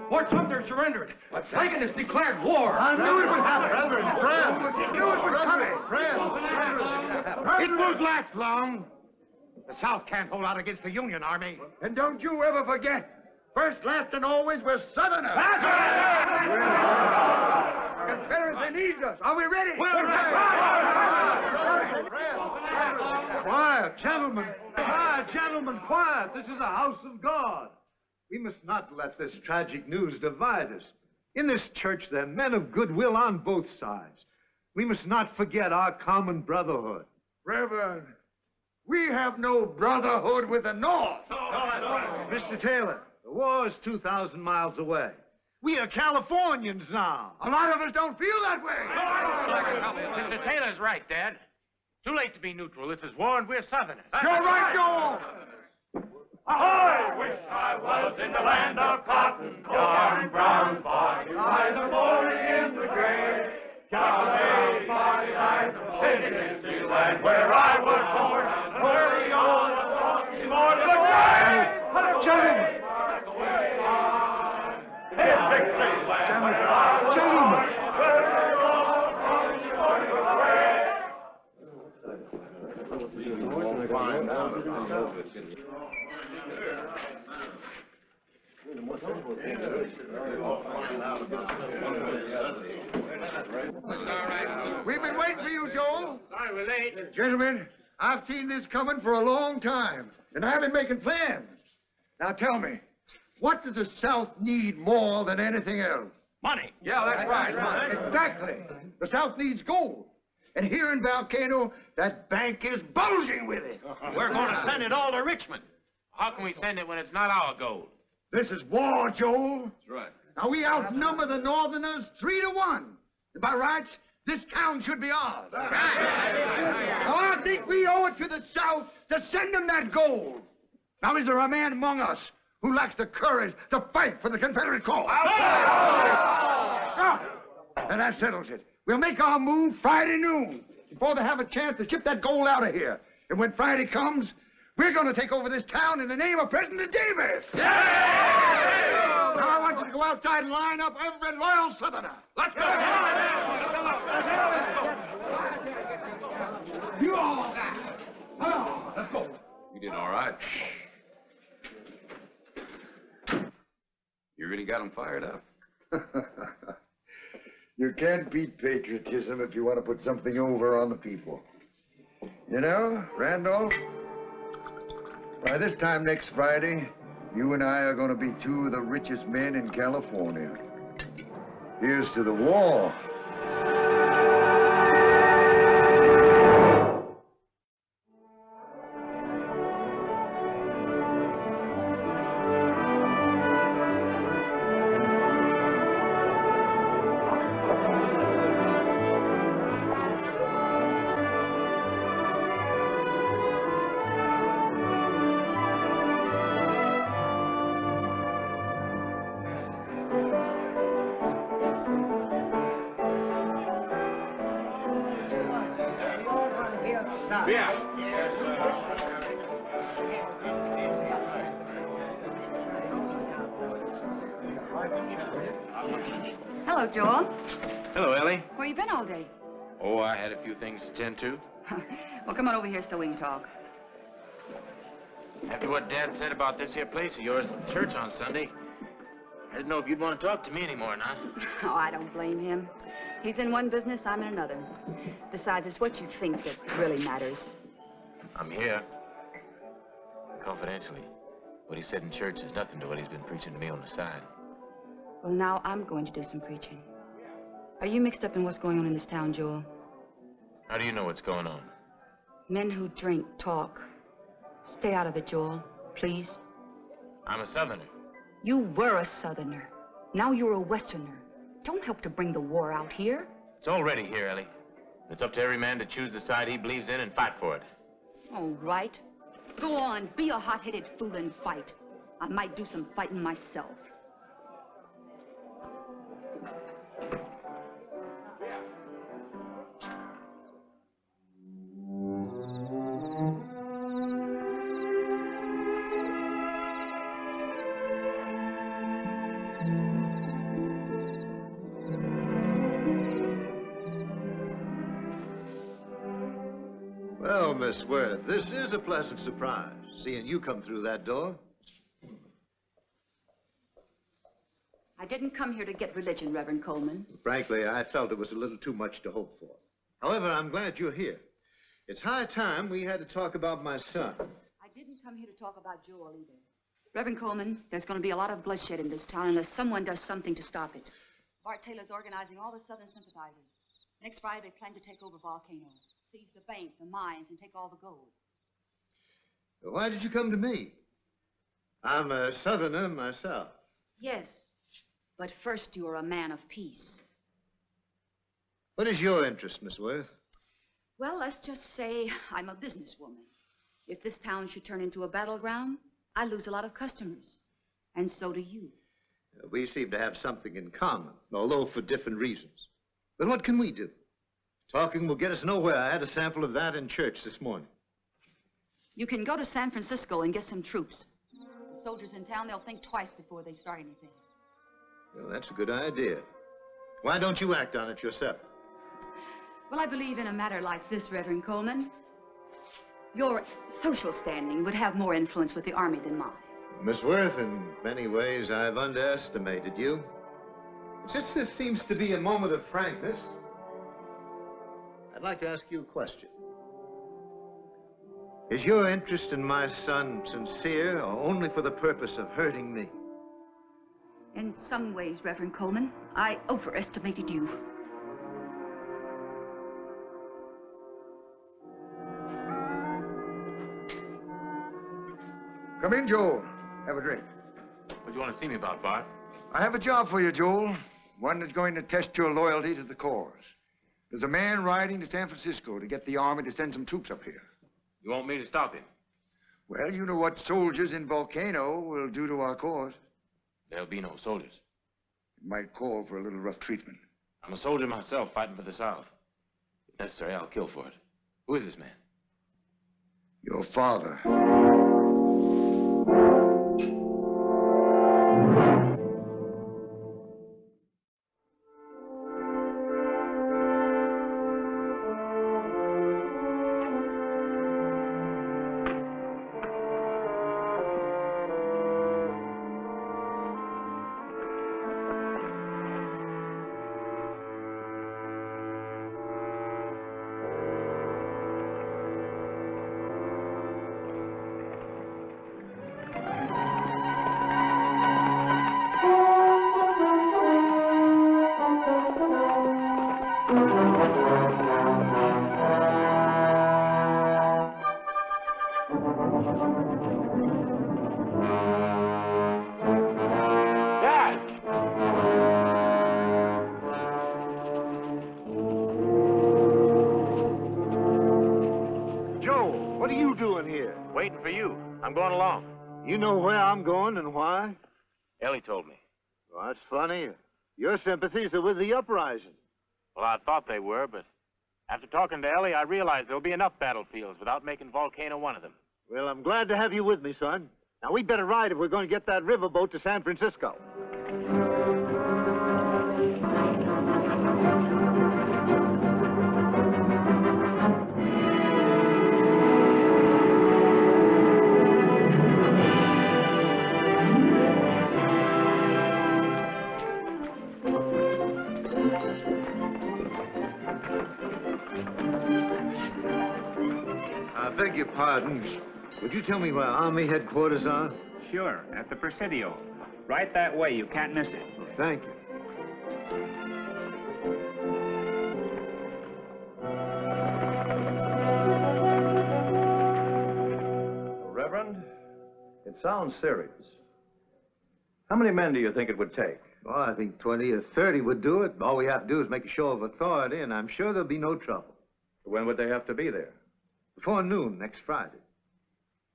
Fort Sumter surrendered. Lincoln has declared war. I knew it would happen. Friends. Knew it was coming. Friends. It won't last long. The South can't hold out against the Union Army. And don't you ever forget, first, last, and always, we're Southerners. That's right! Confederacy needs us. Are we ready? Quiet, gentlemen. Quiet, gentlemen, quiet. This is a house of God. We must not let this tragic news divide us. In this church, there are men of goodwill on both sides. We must not forget our common brotherhood. Reverend, we have no brotherhood with the North. Mr. Taylor, the war is 2,000 miles away. We are Californians now. A lot of us don't feel that way. Mr. Taylor's right, Dad. Too late to be neutral. This is war and we're Southerners. You're right, Joel. I wish I was in the land of cotton, yarn, brown body, either morning in the gray. Calais, body, eyes of Tennessee land, where I was born, where the old talking more than the grave. Gentlemen! In Dixieland, where I was born, We've been waiting for you, Joel. Sorry we're late. Gentlemen, I've seen this coming for a long time, and I've been making plans. Now tell me, what does the South need more than anything else? Money. Yeah, that's right. Exactly. The South needs gold. And here in Volcano, that bank is bulging with it. We're going to send it all to Richmond. How can we send it when it's not our gold? This is war, Joel. That's right. Now, we outnumber the Northerners 3-1. And by rights, this town should be ours. Now, I think we owe it to the South to send them that gold. Now, is there a man among us who lacks the courage to fight for the Confederate cause? And that settles it. We'll make our move Friday noon before they have a chance to ship that gold out of here. And when Friday comes, we're going to take over this town in the name of President Davis. Now I want you to go outside and line up every loyal Southerner. Let's go. You all that. Come on, let's go. You did all right. You really got them fired up. You can't beat patriotism if you want to put something over on the people. You know, Randolph, by this time next Friday, you and I are going to be two of the richest men in California. Here's to the war. Hello, Joel. Hello, Ellie. Where you been all day? Oh, I had a few things to tend to. Well, come on over here so we can talk. After what Dad said about this here place of yours at church on Sunday, I didn't know if you'd want to talk to me anymore now. Oh, I don't blame him. He's in one business, I'm in another. Besides, it's what you think that really matters. I'm here. Confidentially. What he said in church is nothing to what he's been preaching to me on the side. Well, now I'm going to do some preaching. Are you mixed up in what's going on in this town, Joel? How do you know what's going on? Men who drink, talk. Stay out of it, Joel. Please. I'm a Southerner. You were a Southerner. Now you're a Westerner. Don't help to bring the war out here. It's already here, Ellie. It's up to every man to choose the side he believes in and fight for it. All right. Go on, be a hot-headed fool and fight. I might do some fighting myself. Well, Miss Worth, this is a pleasant surprise, seeing you come through that door. I didn't come here to get religion, Reverend Coleman. Frankly, I felt it was a little too much to hope for. However, I'm glad you're here. It's high time we had to talk about my son. I didn't come here to talk about Joel either. Reverend Coleman, there's going to be a lot of bloodshed in this town unless someone does something to stop it. Bart Taylor's organizing all the Southern sympathizers. Next Friday, they plan to take over Volcano, seize the bank, the mines, and take all the gold. Why did you come to me? I'm a Southerner myself. Yes, but first you are a man of peace. What is your interest, Miss Worth? Well, let's just say I'm a businesswoman. If this town should turn into a battleground, I lose a lot of customers. And so do you. We seem to have something in common, although for different reasons. But what can we do? Talking will get us nowhere. I had a sample of that in church this morning. You can go to San Francisco and get some troops. The soldiers in town, they'll think twice before they start anything. Well, that's a good idea. Why don't you act on it yourself? Well, I believe in a matter like this, Reverend Coleman. Your social standing would have more influence with the Army than mine. Miss Worth, in many ways, I've underestimated you. Since this seems to be a moment of frankness, I'd like to ask you a question. Is your interest in my son sincere or only for the purpose of hurting me? In some ways, Reverend Coleman, I overestimated you. Come in, Joel. Have a drink. What do you want to see me about, Bart? I have a job for you, Joel. One that's going to test your loyalty to the cause. There's a man riding to San Francisco to get the Army to send some troops up here. You want me to stop him? Well, you know what soldiers in Volcano will do to our cause. There'll be no soldiers. It might call for a little rough treatment. I'm a soldier myself, fighting for the South. If necessary, I'll kill for it. Who is this man? Your father. Waiting for you. I'm going along. You know where I'm going and why? Ellie told me. Well, that's funny. Your sympathies are with the uprising. Well, I thought they were, but after talking to Ellie, I realized there'll be enough battlefields without making Volcano one of them. Well, I'm glad to have you with me, son. Now, we'd better ride if we're going to get that riverboat to San Francisco. I beg your pardon. Would you tell me where Army headquarters are? Sure, at the Presidio. Right that way, you can't miss it. Well, thank you. Reverend, it sounds serious. How many men do you think it would take? Oh, I think 20 or 30 would do it. All we have to do is make a show of authority, and I'm sure there'll be no trouble. When would they have to be there? Before noon next Friday.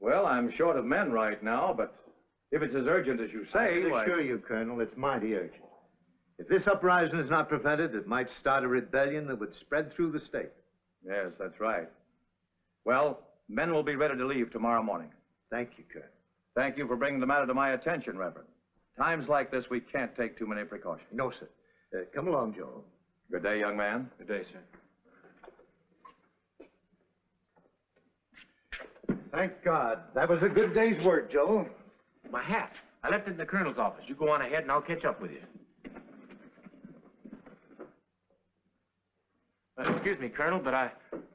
Well, I'm short of men right now, but if it's as urgent as you say, I can assure you, Colonel, it's mighty urgent. If this uprising is not prevented, it might start a rebellion that would spread through the state. Yes, that's right. Well, men will be ready to leave tomorrow morning. Thank you, Colonel. Thank you for bringing the matter to my attention, Reverend. Times like this, we can't take too many precautions. No, sir. Come along, Joel. Good day, young man. Good day, sir. Thank God. That was a good day's work, Joel. My hat. I left it in the colonel's office. You go on ahead and I'll catch up with you. Excuse me, Colonel, but I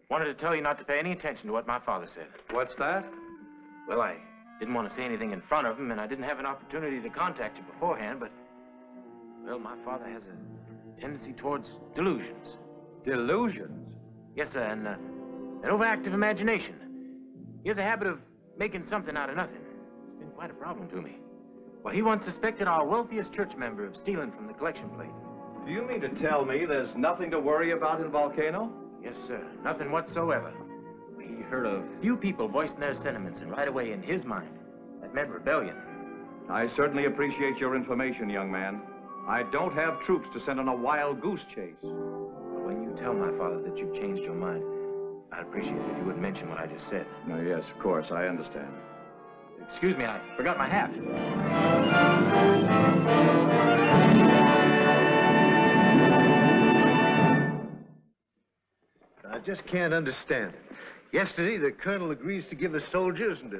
wanted to tell you not to pay any attention to what my father said. What's that? Well, I didn't want to say anything in front of him, and I didn't have an opportunity to contact you beforehand, but, well, my father has a tendency towards delusions. Delusions? Yes, sir, and an overactive imagination. He has a habit of making something out of nothing. It's been quite a problem to me. Well, he once suspected our wealthiest church member of stealing from the collection plate. Do you mean to tell me there's nothing to worry about in Volcano? Yes, sir. Nothing whatsoever. He heard a few people voicing their sentiments, and right away, in his mind, that meant rebellion. I certainly appreciate your information, young man. I don't have troops to send on a wild goose chase. But when you tell my father that you've changed your mind, I'd appreciate it if you wouldn't mention what I just said. No, yes, of course, I understand. Excuse me, I forgot my hat. I just can't understand it. Yesterday, the colonel agrees to give the soldiers, and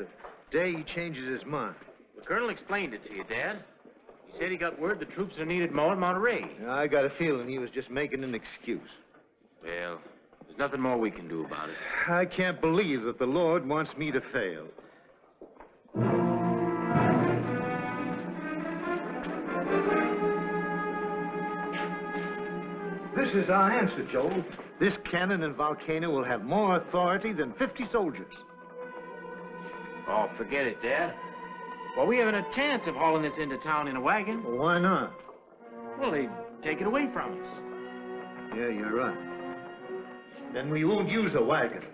today he changes his mind. The colonel explained it to you, Dad. He said he got word the troops are needed more in Monterey. I got a feeling he was just making an excuse. Well, there's nothing more we can do about it. I can't believe that the Lord wants me to fail. This is our answer, Joel. This cannon and Volcano will have more authority than 50 soldiers. Oh, forget it, Dad. Well, we haven't a chance of hauling this into town in a wagon. Well, why not? Well, they'd take it away from us. Yeah, you're right. Then we won't use a wagon.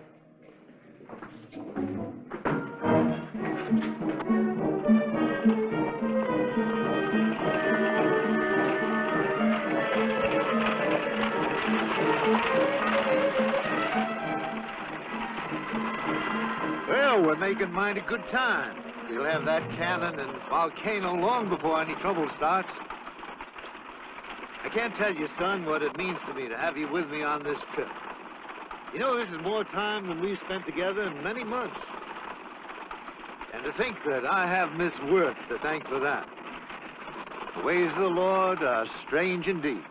Well, we're making mighty good time. We'll have that cannon and Volcano long before any trouble starts. I can't tell you, son, what it means to me to have you with me on this trip. You know, this is more time than we've spent together in many months. And to think that I have Miss Worth to thank for that. The ways of the Lord are strange indeed.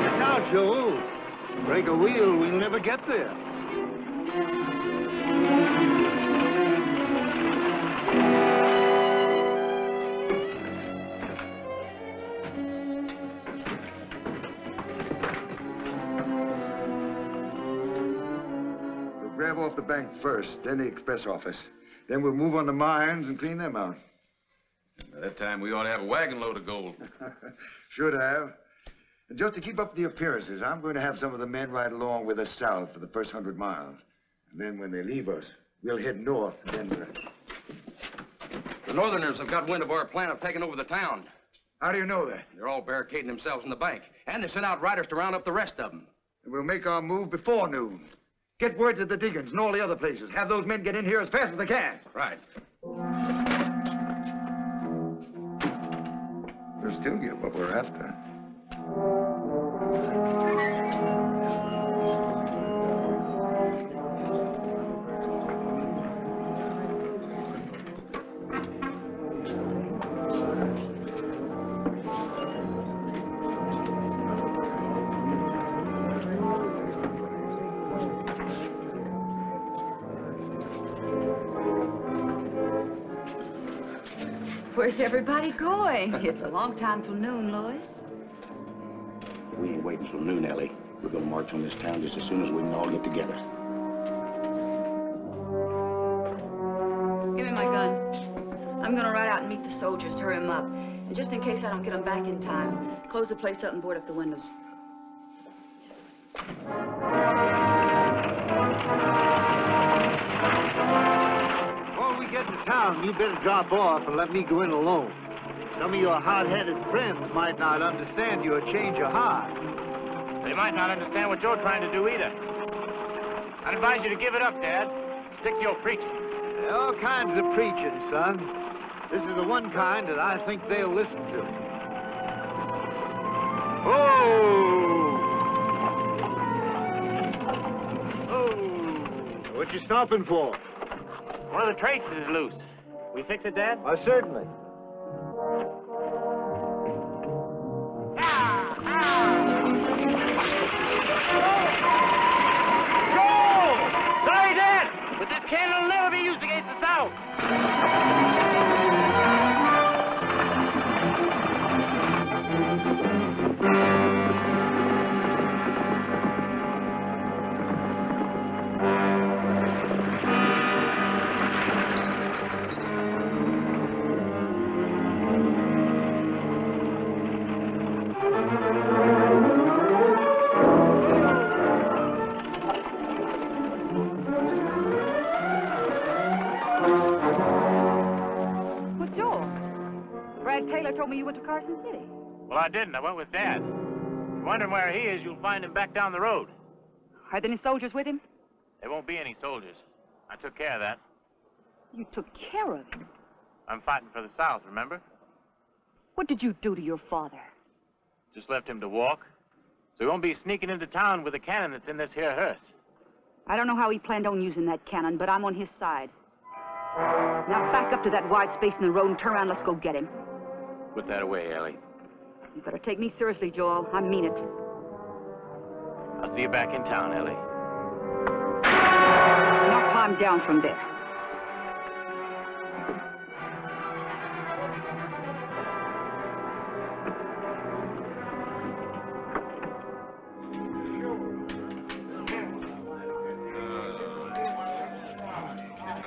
Look out, Joel. Break a wheel, we'll never get there. We'll grab off the bank first, then the express office. Then we'll move on the mines and clean them out. By that time, we ought to have a wagon load of gold. Should have. And just to keep up the appearances, I'm going to have some of the men ride along with us south for the first 100 miles. And then when they leave us, we'll head north to Denver. The Northerners have got wind of our plan of taking over the town. How do you know that? They're all barricading themselves in the bank. And they sent out riders to round up the rest of them. And we'll make our move before noon. Get word to the diggings and all the other places. Have those men get in here as fast as they can. Right. We'll still get what we're after. Where's everybody going? It's a long time till noon, Lois. We ain't waiting till noon, Ellie. We're gonna march on this town just as soon as we can all get together. Give me my gun. I'm gonna ride out and meet the soldiers, hurry them up. And just in case I don't get them back in time, close the place up and board up the windows. Before we get to town, you better drop off and let me go in alone. Some of your hot-headed friends might not understand your change of heart. They might not understand what you're trying to do either. I'd advise you to give it up, Dad. Stick to your preaching. There are all kinds of preaching, son. This is the one kind that I think they'll listen to. Oh! What you stopping for? One of the traces is loose. We fix it, Dad? Certainly. Sorry, Dad, but this cannon will never be used against the South. Well, Joel, Brad Taylor told me you went to Carson City. Well, I didn't. I went with Dad. If you're wondering where he is, you'll find him back down the road. Are there any soldiers with him? There won't be any soldiers. I took care of that. You took care of him. I'm fighting for the South, remember? What did you do to your father? Just left him to walk. So he won't be sneaking into town with a cannon that's in this here hearse. I don't know how he planned on using that cannon, but I'm on his side. Now back up to that wide space in the road and turn around. Let's go get him. Put that away, Ellie. You better take me seriously, Joel. I mean it. I'll see you back in town, Ellie. Now climb down from there.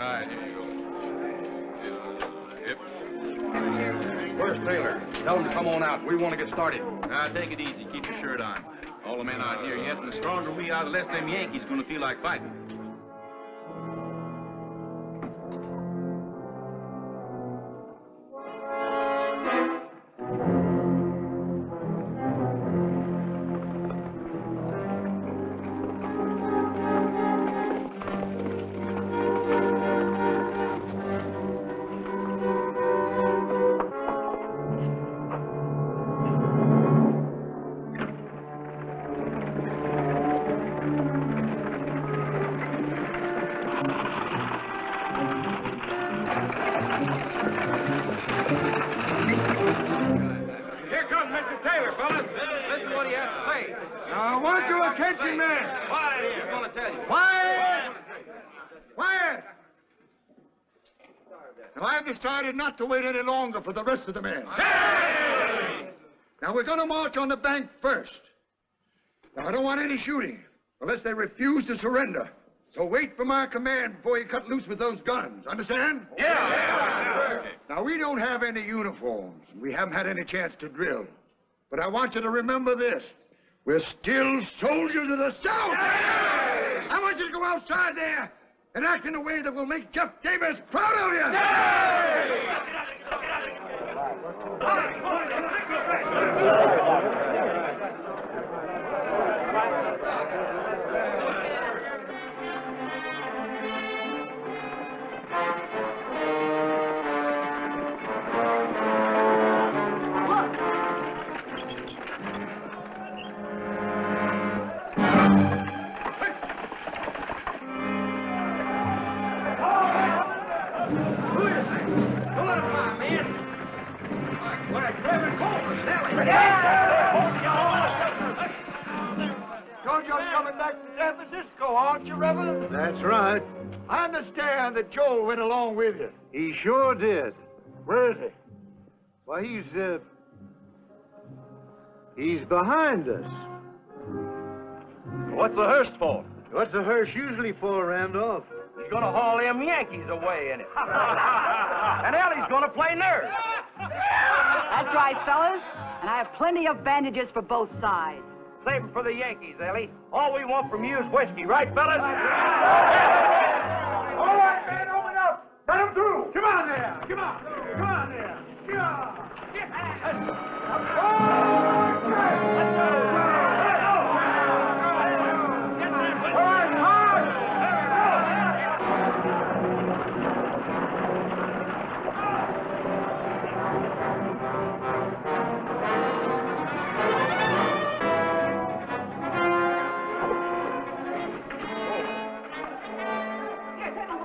All right, here you go. Yep. Where's Taylor? Tell him to come on out. We want to get started. Take it easy. Keep your shirt on. All the men out here yet, and the stronger we are, the less them Yankees gonna feel like fighting. Here comes Mr. Taylor, fellas. Listen to what he has to say. Now, I want your attention, men. Quiet here. I'm going to tell you. Quiet! Quiet! Now, I've decided not to wait any longer for the rest of the men. Now, we're going to march on the bank first. Now, I don't want any shooting unless they refuse to surrender. So wait for my command before you cut loose with those guns. Understand? Yeah. Now, we don't have any uniforms. We haven't had any chance to drill. But I want you to remember this. We're still soldiers of the South. I want you to go outside there and act in a way that will make Jeff Davis proud of you. Told you I'm coming back to San Francisco, aren't you, Reverend? That's right. I understand that Joel went along with you. He sure did. Where is he? Why, he's behind us. What's the hearse for? What's a hearse usually for, Randolph? He's gonna haul them Yankees away in it. And Ellie's gonna play nurse. That's right, fellas. And I have plenty of bandages for both sides. Save 'em for the Yankees, Ellie. All we want from you is whiskey, right, fellas? All right, man, open up. Let him through. Come on there. Come on. Come on there. Come on.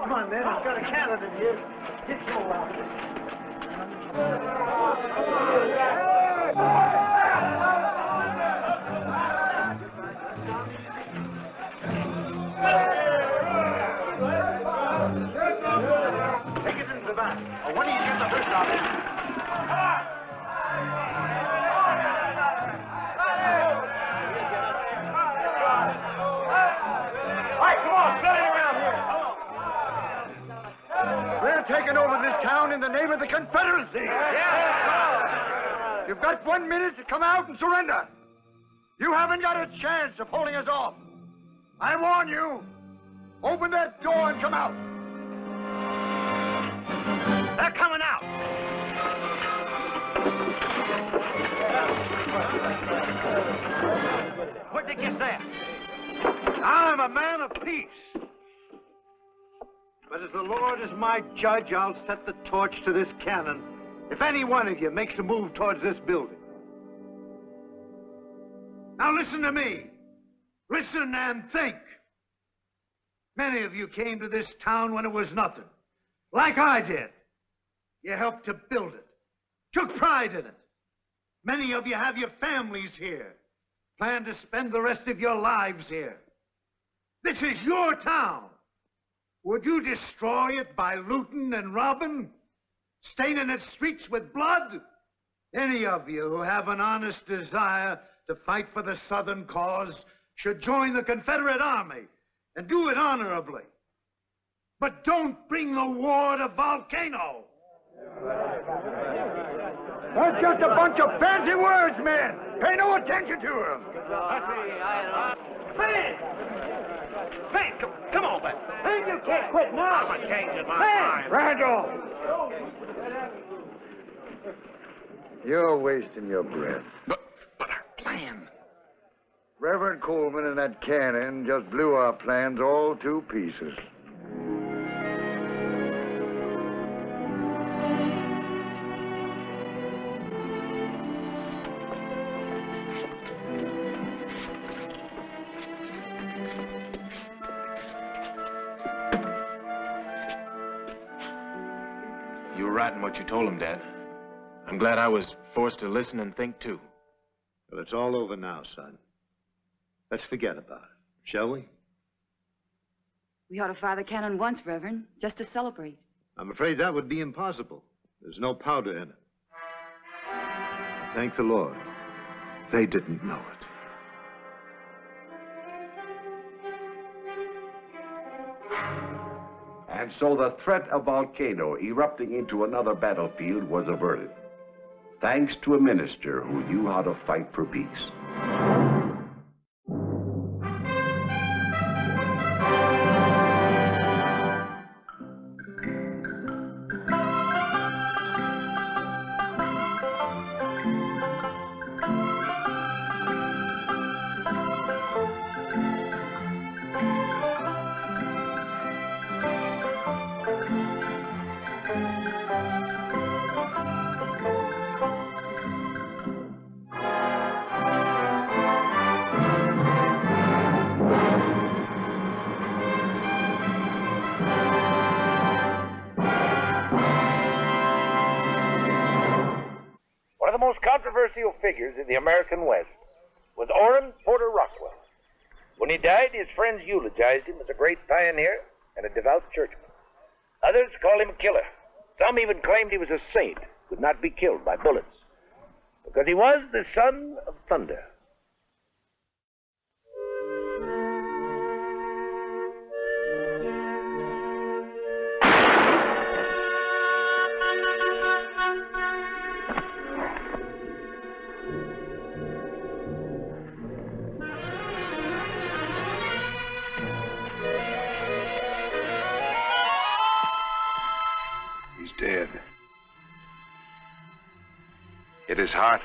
Come on, man. I've got a cannon in here. Get your out. Take it into the back. When do you get the first out of it? They're taking over this town in the name of the Confederacy. You've got 1 minute to come out and surrender. You haven't got a chance of holding us off. I warn you, open that door and come out. They're coming out. Where'd they get that? I'm a man of peace. But as the Lord is my judge, I'll set the torch to this cannon if any one of you makes a move towards this building. Now listen to me. Listen and think. Many of you came to this town when it was nothing, like I did. You helped to build it, took pride in it. Many of you have your families here, plan to spend the rest of your lives here. This is your town. Would you destroy it by looting and robbing? Staining its streets with blood? Any of you who have an honest desire to fight for the Southern cause should join the Confederate Army and do it honorably. But don't bring the war to Volcano. That's just a bunch of fancy words, man. Pay no attention to them. Hey! Hey, come on, man. Hey, you can't quit now. I'm changing my mind. Randall! You're wasting your breath. But our plan. Reverend Coleman and that cannon just blew our plans all to pieces. You were right in what you told him, Dad. I'm glad I was forced to listen and think, too. Well, it's all over now, son. Let's forget about it, shall we? We ought to fire the cannon once, Reverend, just to celebrate. I'm afraid that would be impossible. There's no powder in it. Thank the Lord. They didn't know it. And so the threat of Volcano erupting into another battlefield was averted, thanks to a minister who knew how to fight for peace. One of the most controversial figures in the American West was Orrin Porter Rockwell. When he died, his friends eulogized him as a great pioneer and a devout churchman. Others called him a killer. Some even claimed he was a saint, could not be killed by bullets, because he was the son of thunder. Hit his heart.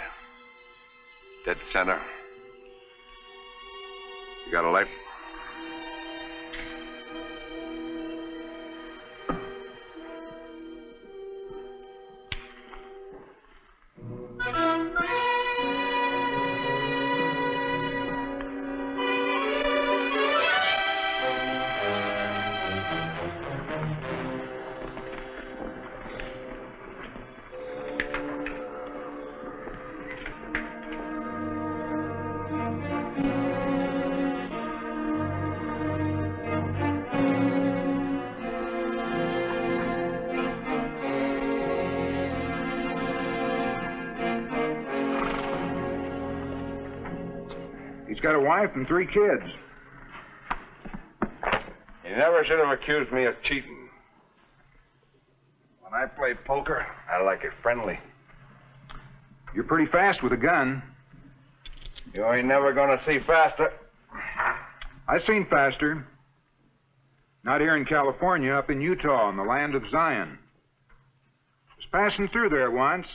Dead center. You got a light? He's got a wife and 3 kids. You never should have accused me of cheating. When I play poker, I like it friendly. You're pretty fast with a gun. You ain't never gonna see faster. I've seen faster. Not here in California, up in Utah, in the land of Zion. Was passing through there once.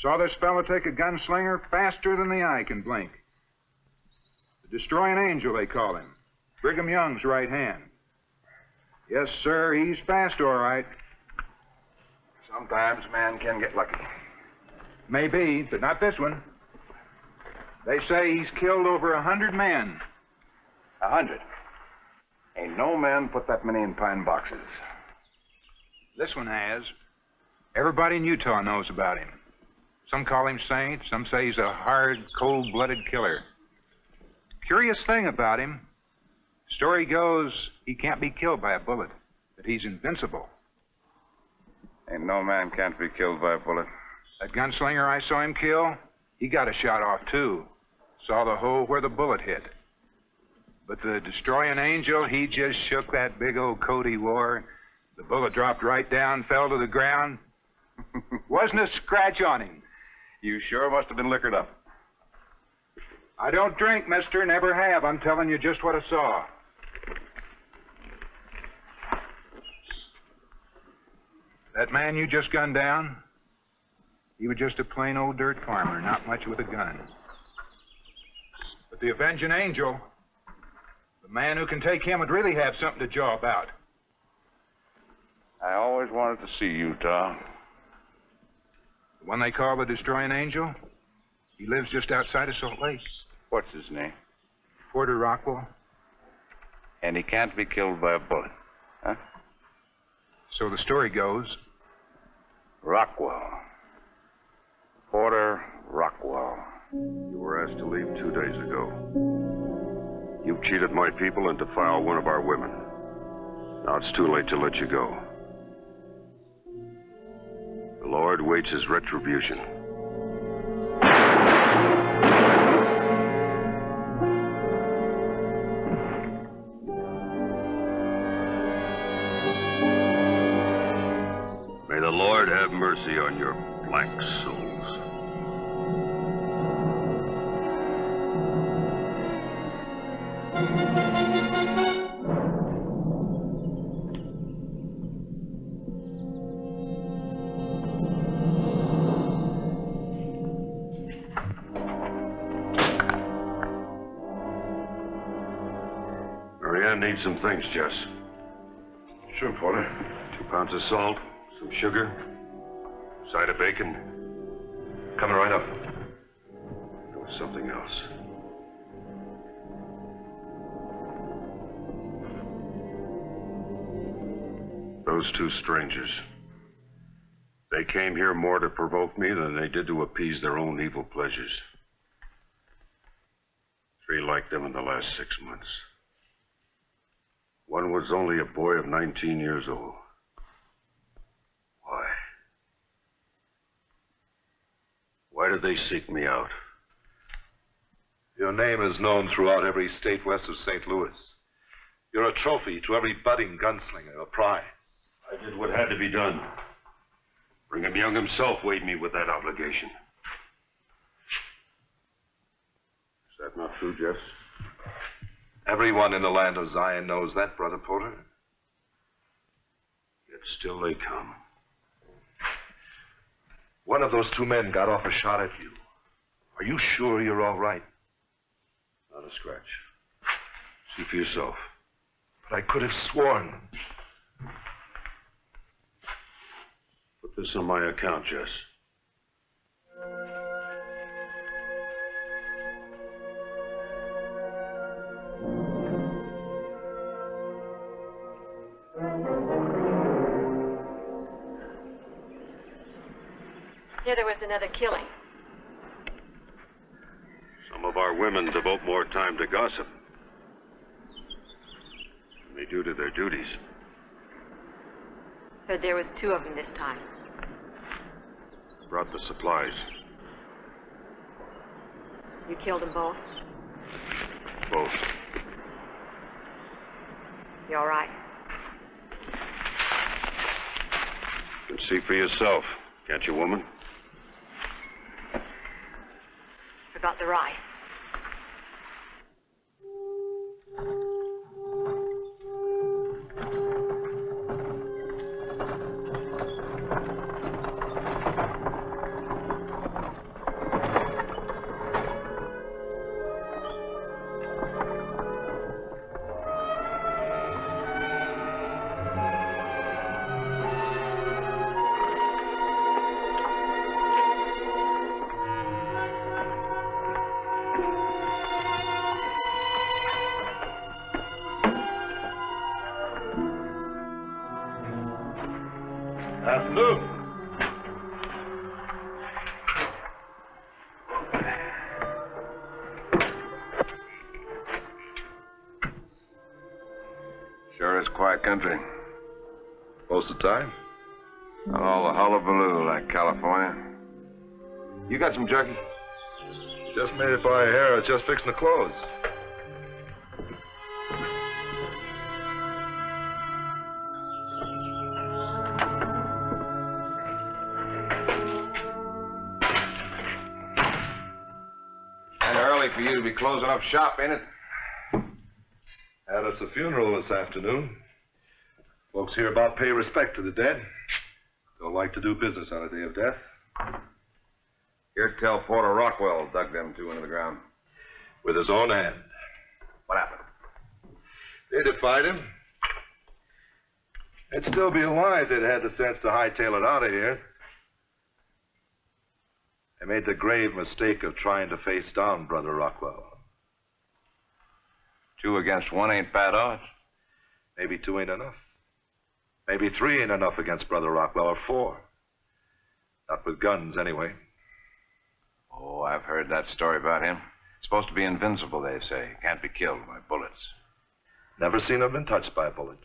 Saw this fella take a gunslinger faster than the eye can blink. The Destroying Angel, they call him. Brigham Young's right hand. Yes, sir, he's fast, all right. Sometimes man can get lucky. Maybe, but not this one. They say he's killed over 100 men. 100? Ain't no man put that many in pine boxes. This one has. Everybody in Utah knows about him. Some call him saint, some say he's a hard, cold-blooded killer. Curious thing about him, story goes he can't be killed by a bullet, that he's invincible. Ain't no man can't be killed by a bullet. That gunslinger I saw him kill, he got a shot off, too. Saw the hole where the bullet hit. But the Destroying Angel, he just shook that big old coat he wore. The bullet dropped right down, fell to the ground. Wasn't a scratch on him. You sure must have been liquored up. I don't drink, mister, never have. I'm telling you just what I saw. That man you just gunned down, he was just a plain old dirt farmer, not much with a gun. But the Avenging Angel, the man who can take him would really have something to jaw about. I always wanted to see Utah. The one they call the Destroying Angel, he lives just outside of Salt Lake. What's his name? Porter Rockwell. And he can't be killed by a bullet, huh? So the story goes. Rockwell. Porter Rockwell. You were asked to leave 2 days ago. You've cheated my people and defiled one of our women. Now it's too late to let you go. The Lord waits his retribution. May the Lord have mercy on your black souls. Marianne needs some things, Jess. Sure, Porter. 2 pounds of salt, some sugar, side of bacon. Coming right up. There was something else. Those 2 strangers. They came here more to provoke me than they did to appease their own evil pleasures. 3 like them in the last 6 months. One was only a boy of 19 years old. Why? Why did they seek me out? Your name is known throughout every state west of St. Louis. You're a trophy to every budding gunslinger, a prize. I did what had to be done. Brigham Young himself weighed me with that obligation. Is that not true, Jess? Everyone in the land of Zion knows that, Brother Porter. Yet still they come. One of those two men got off a shot at you. Are you sure you're all right? Not a scratch. See for yourself. But I could have sworn. Put this on my account, Jess. Here there was another killing. Some of our women devote more time to gossip than they do to their duties. Heard there was 2 of them this time. Brought the supplies. You killed them both? Both. You all right? You can see for yourself, can't you, woman? Forgot the rice. Afternoon. Sure is quiet country. Most of the time. Not all the hullabaloo like California. You got some jerky? Just made it by a hair. I was just fixing to close. For you to be closing up shop, ain't it? Had us a funeral this afternoon. Folks hereabout pay respect to the dead. Don't like to do business on a day of death. Here, tell Porter Rockwell dug them 2 into the ground. With his own hand. What happened? They defied him. They'd still be alive if they'd had the sense to hightail it out of here. They made the grave mistake of trying to face down Brother Rockwell. 2 against 1 ain't bad odds. Maybe 2 ain't enough. Maybe 3 ain't enough against Brother Rockwell, or 4. Not with guns, anyway. Oh, I've heard that story about him. Supposed to be invincible, they say. Can't be killed by bullets. Never seen him been touched by a bullet.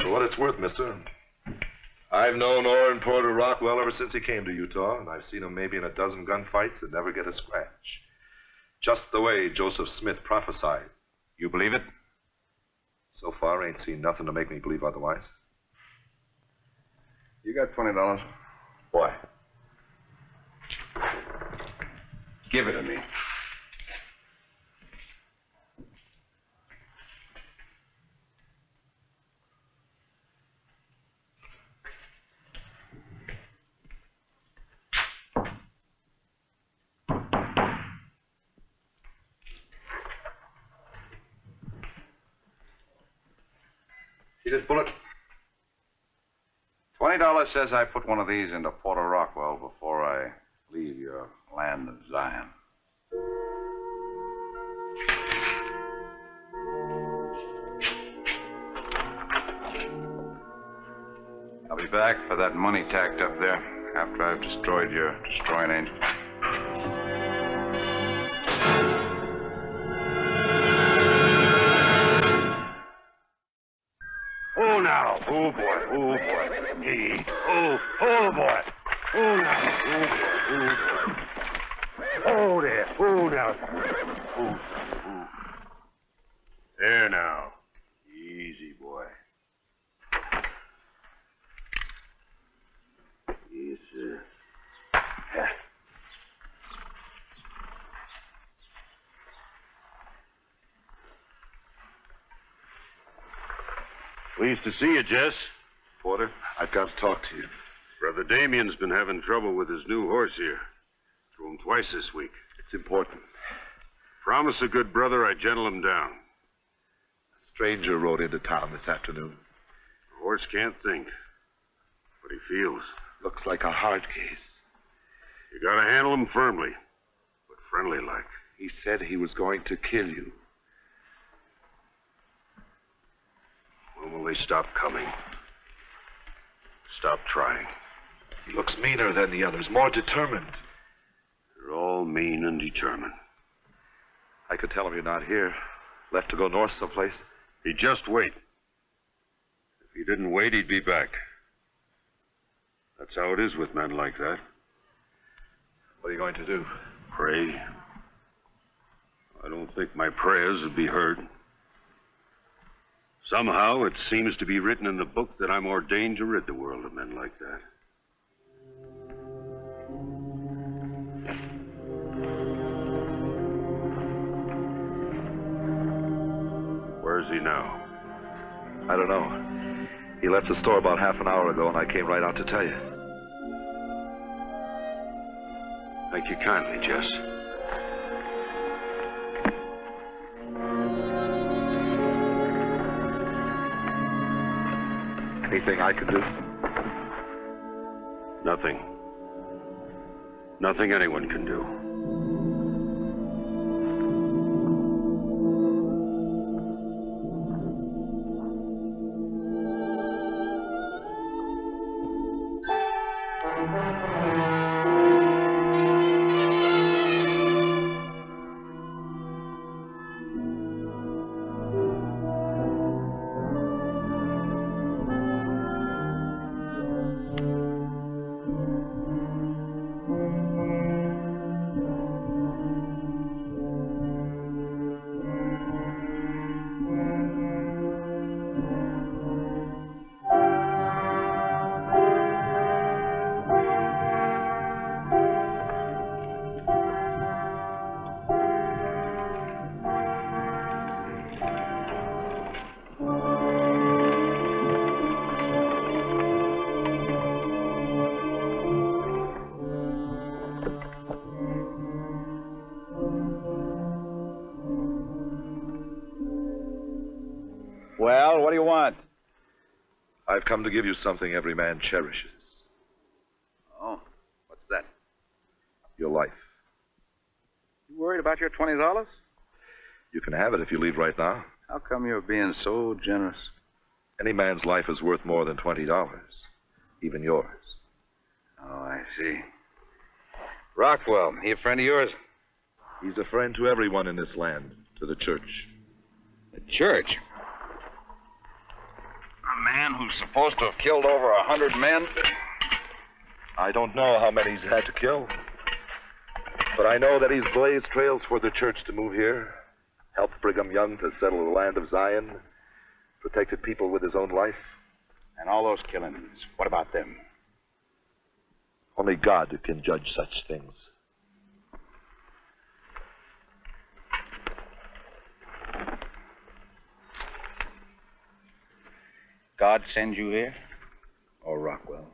For what it's worth, mister, I've known Orrin Porter Rockwell ever since he came to Utah, and I've seen him maybe in a dozen gunfights and never get a scratch. Just the way Joseph Smith prophesied. You believe it? So far, ain't seen nothing to make me believe otherwise. You got $20. Why? Give it to me. See this bullet? $20 says I put one of these into Porter Rockwell before I leave your land of Zion. I'll be back for that money tacked up there after I've destroyed your destroying angel. Oh, now. Oh, boy. Oh, boy. Hey. Oh, boy. Oh, now. Oh, boy. Oh, boy. Oh, there. Oh, now. Oh. There now. Easy, boy. Yes, sir. Yeah. Pleased to see you, Jess. Porter, I've got to talk to you. Brother Brother Damien's been having trouble with his new horse here. Threw him twice this week. It's important. Promise a good brother I gentle him down. A stranger rode into town this afternoon. The horse can't think, but he feels. Looks like a hard case. You gotta handle him firmly, but friendly-like. He said he was going to kill you. When will they stop coming? Stop trying. He looks meaner than the others, more determined. They're all mean and determined. I could tell him you're not here. Left to go north someplace. He'd just wait. If he didn't wait, he'd be back. That's how it is with men like that. What are you going to do? Pray. I don't think my prayers would be heard. Somehow it seems to be written in the book that I'm ordained to rid the world of men like that. Where's he now? I don't know. He left the store about half an hour ago, and I came right out to tell you. Thank you kindly, Jess. Anything I can do? Nothing. Nothing anyone can do. Well, what do you want? I've come to give you something every man cherishes. Oh, what's that? Your life. You worried about your $20? You can have it if you leave right now. How come you're being so generous? Any man's life is worth more than $20. Even yours. Oh, I see. Rockwell, he a friend of yours? He's a friend to everyone in this land, to the church. The church? A man who's supposed to have killed over 100 men? I don't know how many he's had to kill. But I know that he's blazed trails for the church to move here, helped Brigham Young to settle the land of Zion, protected people with his own life. And all those killings, what about them? Only God can judge such things. God send you here? Or Rockwell?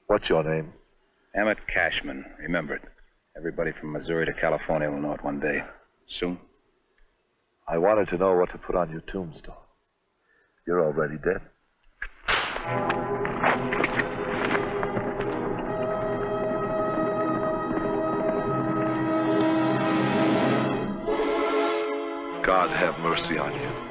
What's your name? Emmett Cashman. Remember it. Everybody from Missouri to California will know it one day. Soon. I wanted to know what to put on your tombstone. You're already dead. God have mercy on you.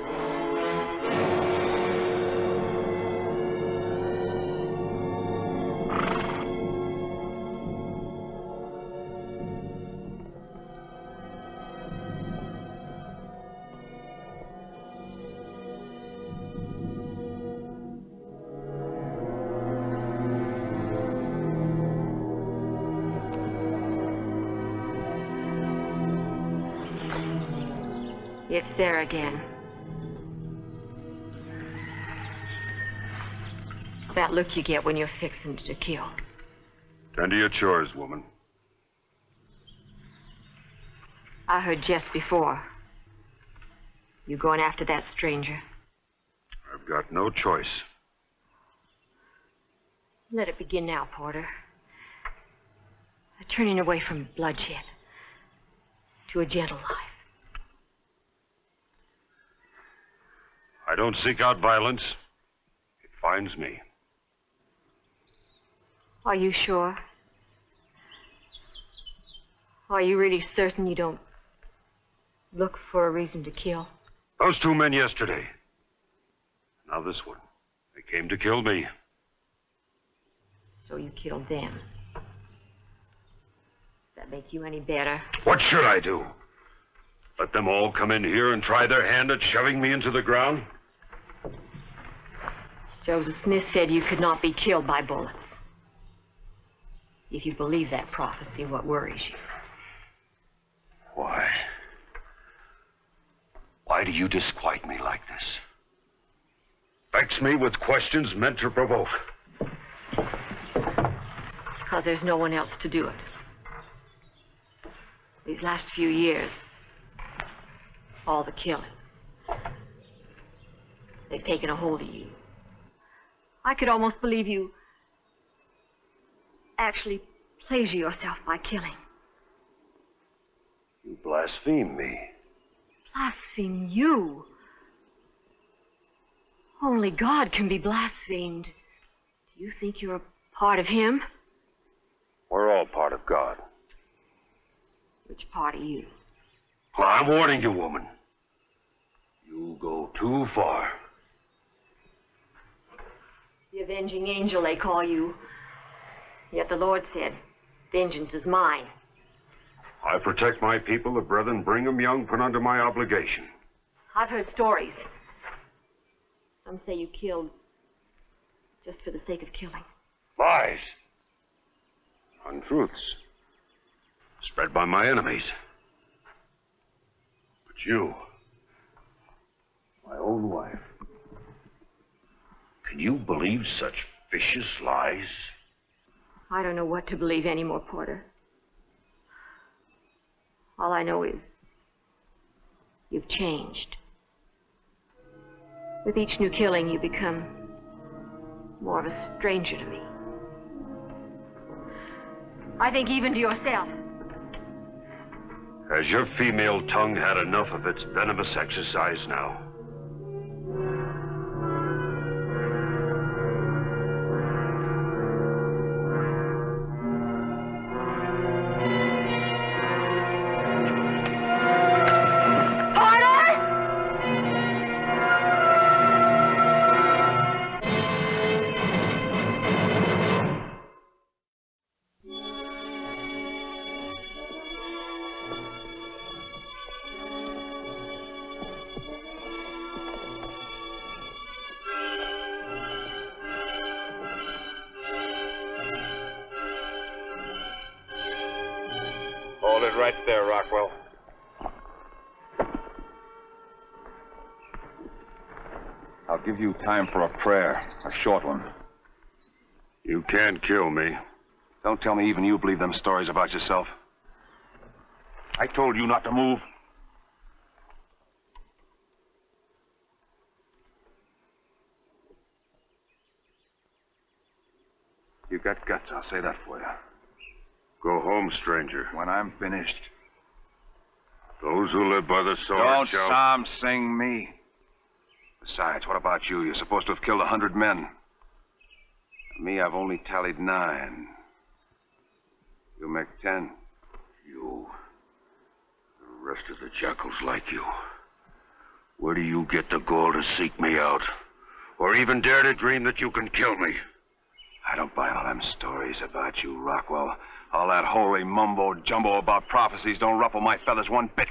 It's there again. That look you get when you're fixing to kill. Tend to your chores, woman. I heard Jess before. You going after that stranger? I've got no choice. Let it begin now, Porter. A turning away from bloodshed to a gentle life. I don't seek out violence. It finds me. Are you sure? Are you really certain you don't look for a reason to kill? Those two men yesterday. Now this one. They came to kill me. So you killed them. Does that make you any better? What should I do? Let them all come in here and try their hand at shoving me into the ground? Joseph Smith said you could not be killed by bullets. If you believe that prophecy, what worries you? Why? Why do you disquiet me like this? Vex me with questions meant to provoke. Because there's no one else to do it. These last few years, all the killing, they've taken a hold of you. I could almost believe you actually pleasure yourself by killing. You blaspheme me. Blaspheme you? Only God can be blasphemed. Do you think you're a part of him? We're all part of God. Which part are you? Well, I'm warning you, woman. You go too far. The avenging angel, they call you. Yet the Lord said, vengeance is mine. I protect my people, the brethren Brigham Young put under my obligation. I've heard stories. Some say you killed just for the sake of killing. Lies. Untruths. Spread by my enemies. But you, my own wife, can you believe such vicious lies? I don't know what to believe anymore, Porter. All I know is you've changed. With each new killing, you become more of a stranger to me. I think even to yourself. Has your female tongue had enough of its venomous exercise now? Hold it right there, Rockwell. I'll give you time for a prayer, a short one. You can't kill me. Don't tell me even you believe them stories about yourself. I told you not to move. You got guts, I'll say that for you. Go home, stranger. When I'm finished. Those who live by the sword Don't shall... psalm sing me. Besides, what about you? You're supposed to have killed 100 men. Me, I've only tallied 9. You make 10. You... The rest of the jackals like you. Where do you get the gall to seek me out? Or even dare to dream that you can kill me? I don't buy all them stories about you, Rockwell. All that holy mumbo-jumbo about prophecies don't ruffle my feathers one bit.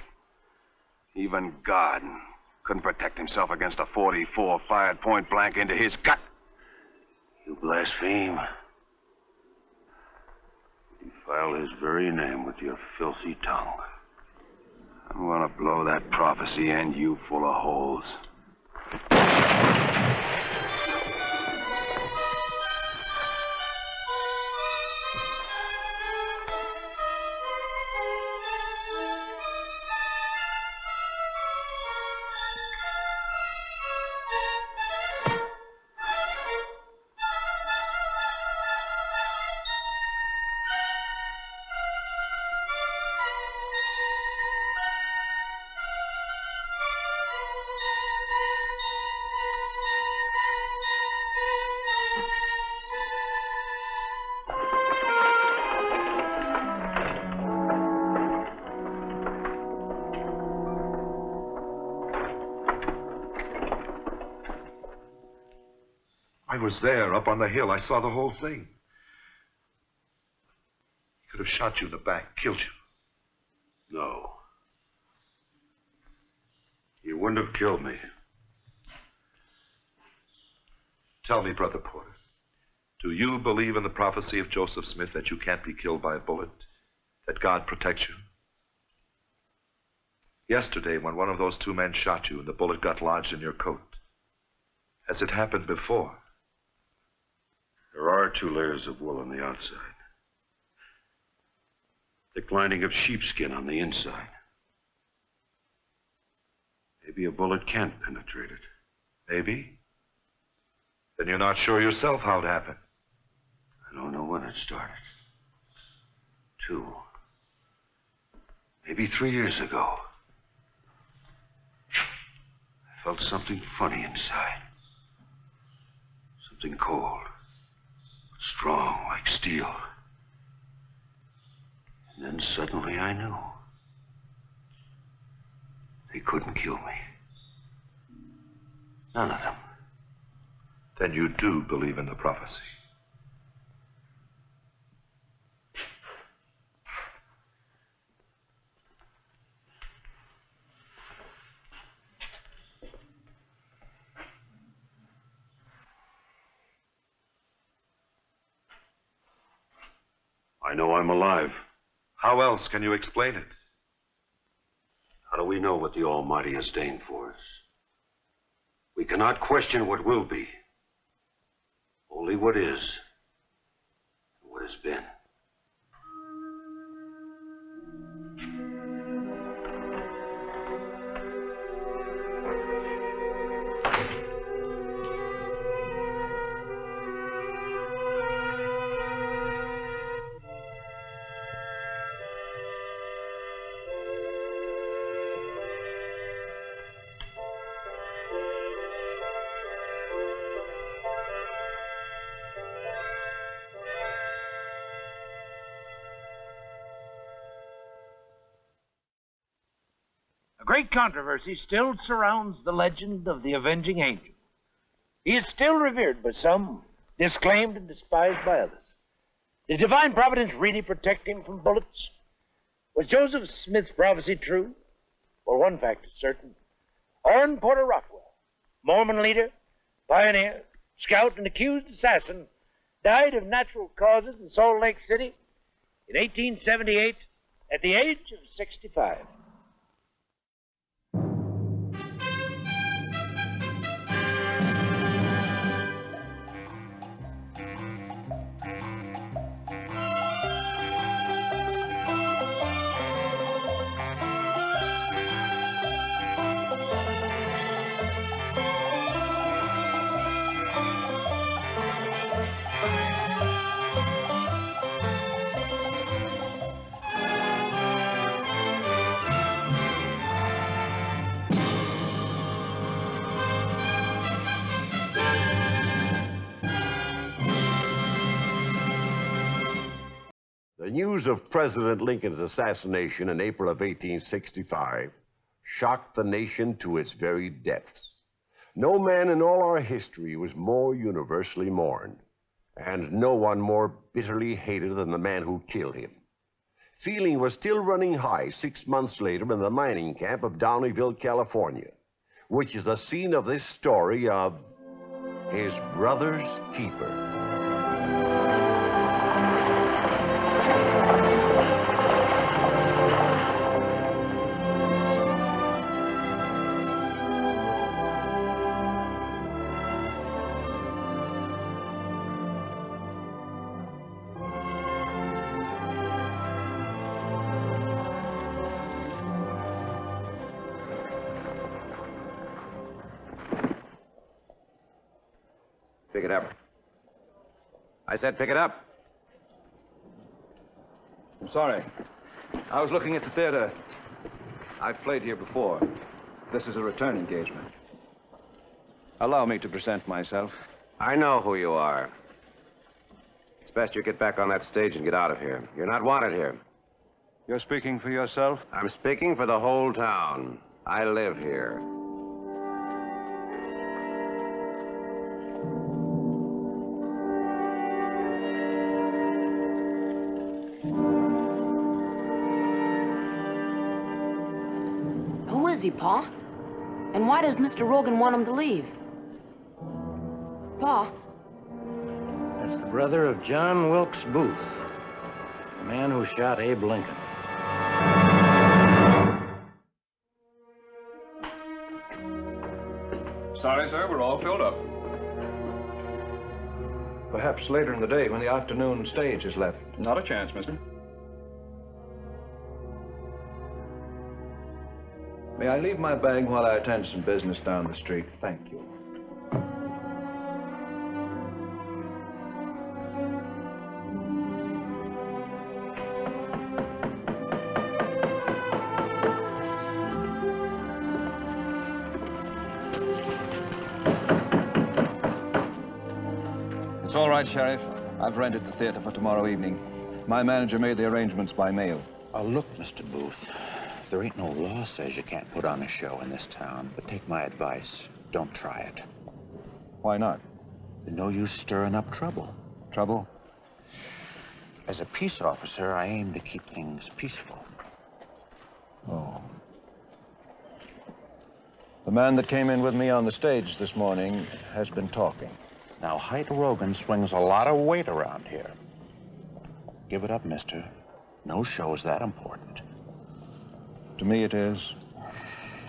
Even God couldn't protect himself against a .44 fired point blank into his gut. You blaspheme. Defile his very name with your filthy tongue. I'm gonna blow that prophecy and you full of holes. was there, up on the hill. I saw the whole thing. He could have shot you in the back, killed you. No. He wouldn't have killed me. Tell me, Brother Porter, do you believe in the prophecy of Joseph Smith that you can't be killed by a bullet, that God protects you? Yesterday, when one of those two men shot you and the bullet got lodged in your coat, has it happened before? There are 2 layers of wool on the outside. Thick lining of sheepskin on the inside. Maybe a bullet can't penetrate it. Maybe? Then you're not sure yourself how it happened. I don't know when it started. 2. Maybe 3 years ago. I felt something funny inside. Something cold. Strong, like steel. And then suddenly I knew. They couldn't kill me. None of them. Then you do believe in the prophecy. I know I'm alive. How else can you explain it? How do we know what the Almighty has deigned for us? We cannot question what will be. Only what is, and what has been. A great controversy still surrounds the legend of the avenging angel. He is still revered by some, disclaimed and despised by others. Did divine providence really protect him from bullets? Was Joseph Smith's prophecy true? Well, one fact is certain. Orrin Porter Rockwell, Mormon leader, pioneer, scout, and accused assassin, died of natural causes in Salt Lake City in 1878 at the age of 65. The news of President Lincoln's assassination in April of 1865 shocked the nation to its very depths. No man in all our history was more universally mourned, and no one more bitterly hated than the man who killed him. Feeling was still running high 6 months later in the mining camp of Downeyville, California, which is the scene of this story of his brother's keeper. Pick it up. I said pick it up. I'm sorry. I was looking at the theater. I've played here before. This is a return engagement. Allow me to present myself. I know who you are. It's best you get back on that stage and get out of here. You're not wanted here. You're speaking for yourself? I'm speaking for the whole town. I live here. is he, Pa? And why does Mr. Rogan want him to leave? Pa? That's the brother of John Wilkes Booth, the man who shot Abe Lincoln. Sorry, sir, we're all filled up. Perhaps later in the day when the afternoon stage is left. Not a chance, mister. May I leave my bag while I attend some business down the street? Thank you. It's all right, Sheriff. I've rented the theater for tomorrow evening. My manager made the arrangements by mail. Look, Mr. Booth, there ain't no law says you can't put on a show in this town, but take my advice. Don't try it. Why not? No use stirring up trouble. Trouble? As a peace officer, I aim to keep things peaceful. Oh. The man that came in with me on the stage this morning has been talking. Now, Height Rogan swings a lot of weight around here. Give it up, mister. No show's that important. To me, it is.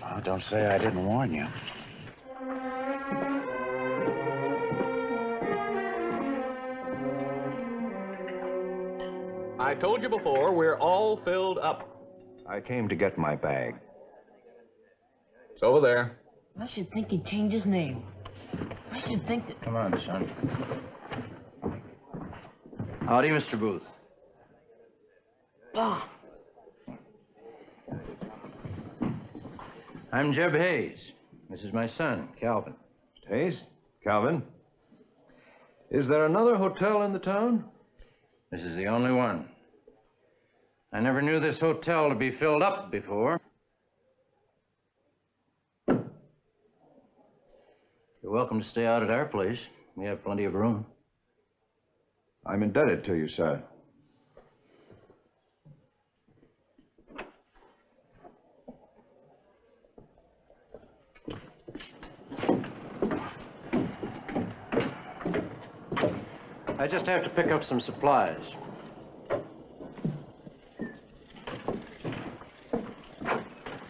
Oh, don't say I didn't warn you. I told you before, we're all filled up. I came to get my bag. It's over there. I should think he'd change his name. I should think that... Come on, son. Howdy, Mr. Booth. Pa. I'm Jeb Hayes. This is my son, Calvin. Mr. Hayes? Calvin? Is there another hotel in the town? This is the only one. I never knew this hotel to be filled up before. You're welcome to stay out at our place. We have plenty of room. I'm indebted to you, sir. I just have to pick up some supplies.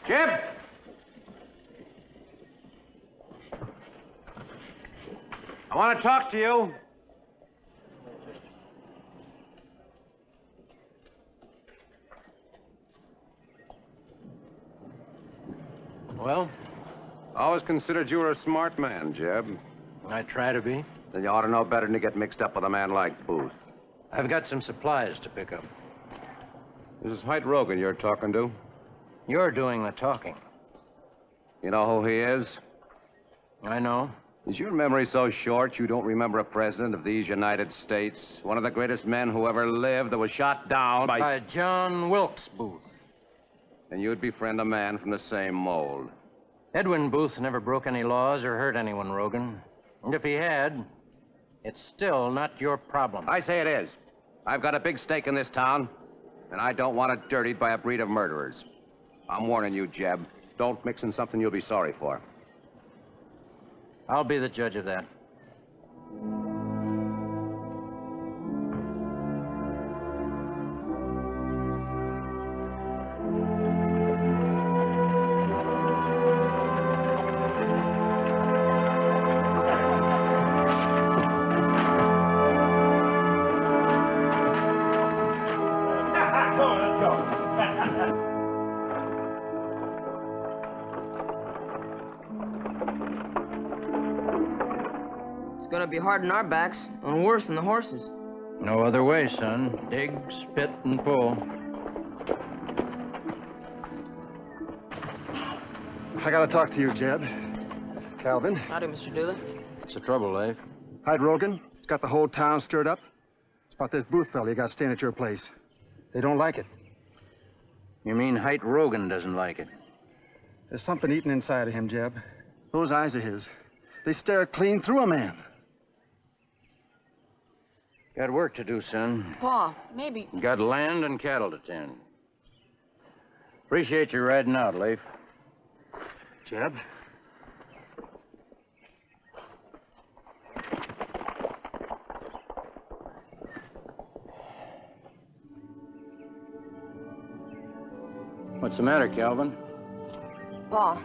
Jeb! I want to talk to you. Well? I always considered you were a smart man, Jeb. I try to be. Then you ought to know better than to get mixed up with a man like Booth. I've got some supplies to pick up. This is Height Rogan you're talking to. You're doing the talking. You know who he is? I know. Is your memory so short you don't remember a president of these United States? One of the greatest men who ever lived that was shot down by John Wilkes Booth. And you'd befriend a man from the same mold. Edwin Booth never broke any laws or hurt anyone, Rogan. And if he had, it's still not your problem. I say it is. I've got a big stake in this town, and I don't want it dirtied by a breed of murderers. I'm warning you, Jeb. Don't mix in something you'll be sorry for. I'll be the judge of that. It's gonna be hard on our backs, and worse than the horses. No other way, son. Dig, spit, and pull. I gotta talk to you, Jeb. Calvin. Howdy, Mr. Dooley. What's the trouble, Leif? Hyde Rogan. It's got the whole town stirred up. It's about this Booth fella you got staying at your place. They don't like it. You mean Height Rogan doesn't like it? There's something eating inside of him, Jeb. Those eyes of his. They stare clean through a man. Got work to do, son. Pa, maybe... Got land and cattle to tend. Appreciate you riding out, Leif. Jeb. What's the matter, Calvin? Pa,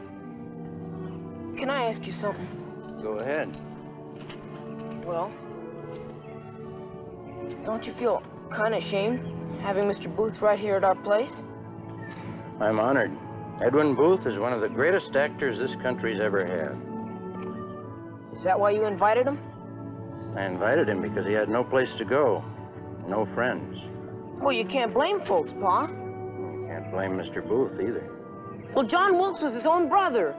can I ask you something? Go ahead. Well, don't you feel kind of ashamed having Mr. Booth right here at our place? I'm honored. Edwin Booth is one of the greatest actors this country's ever had. Is that why you invited him? I invited him because he had no place to go, no friends. Well, you can't blame folks, Pa. You can't blame Mr. Booth either. Well, John Wilkes was his own brother.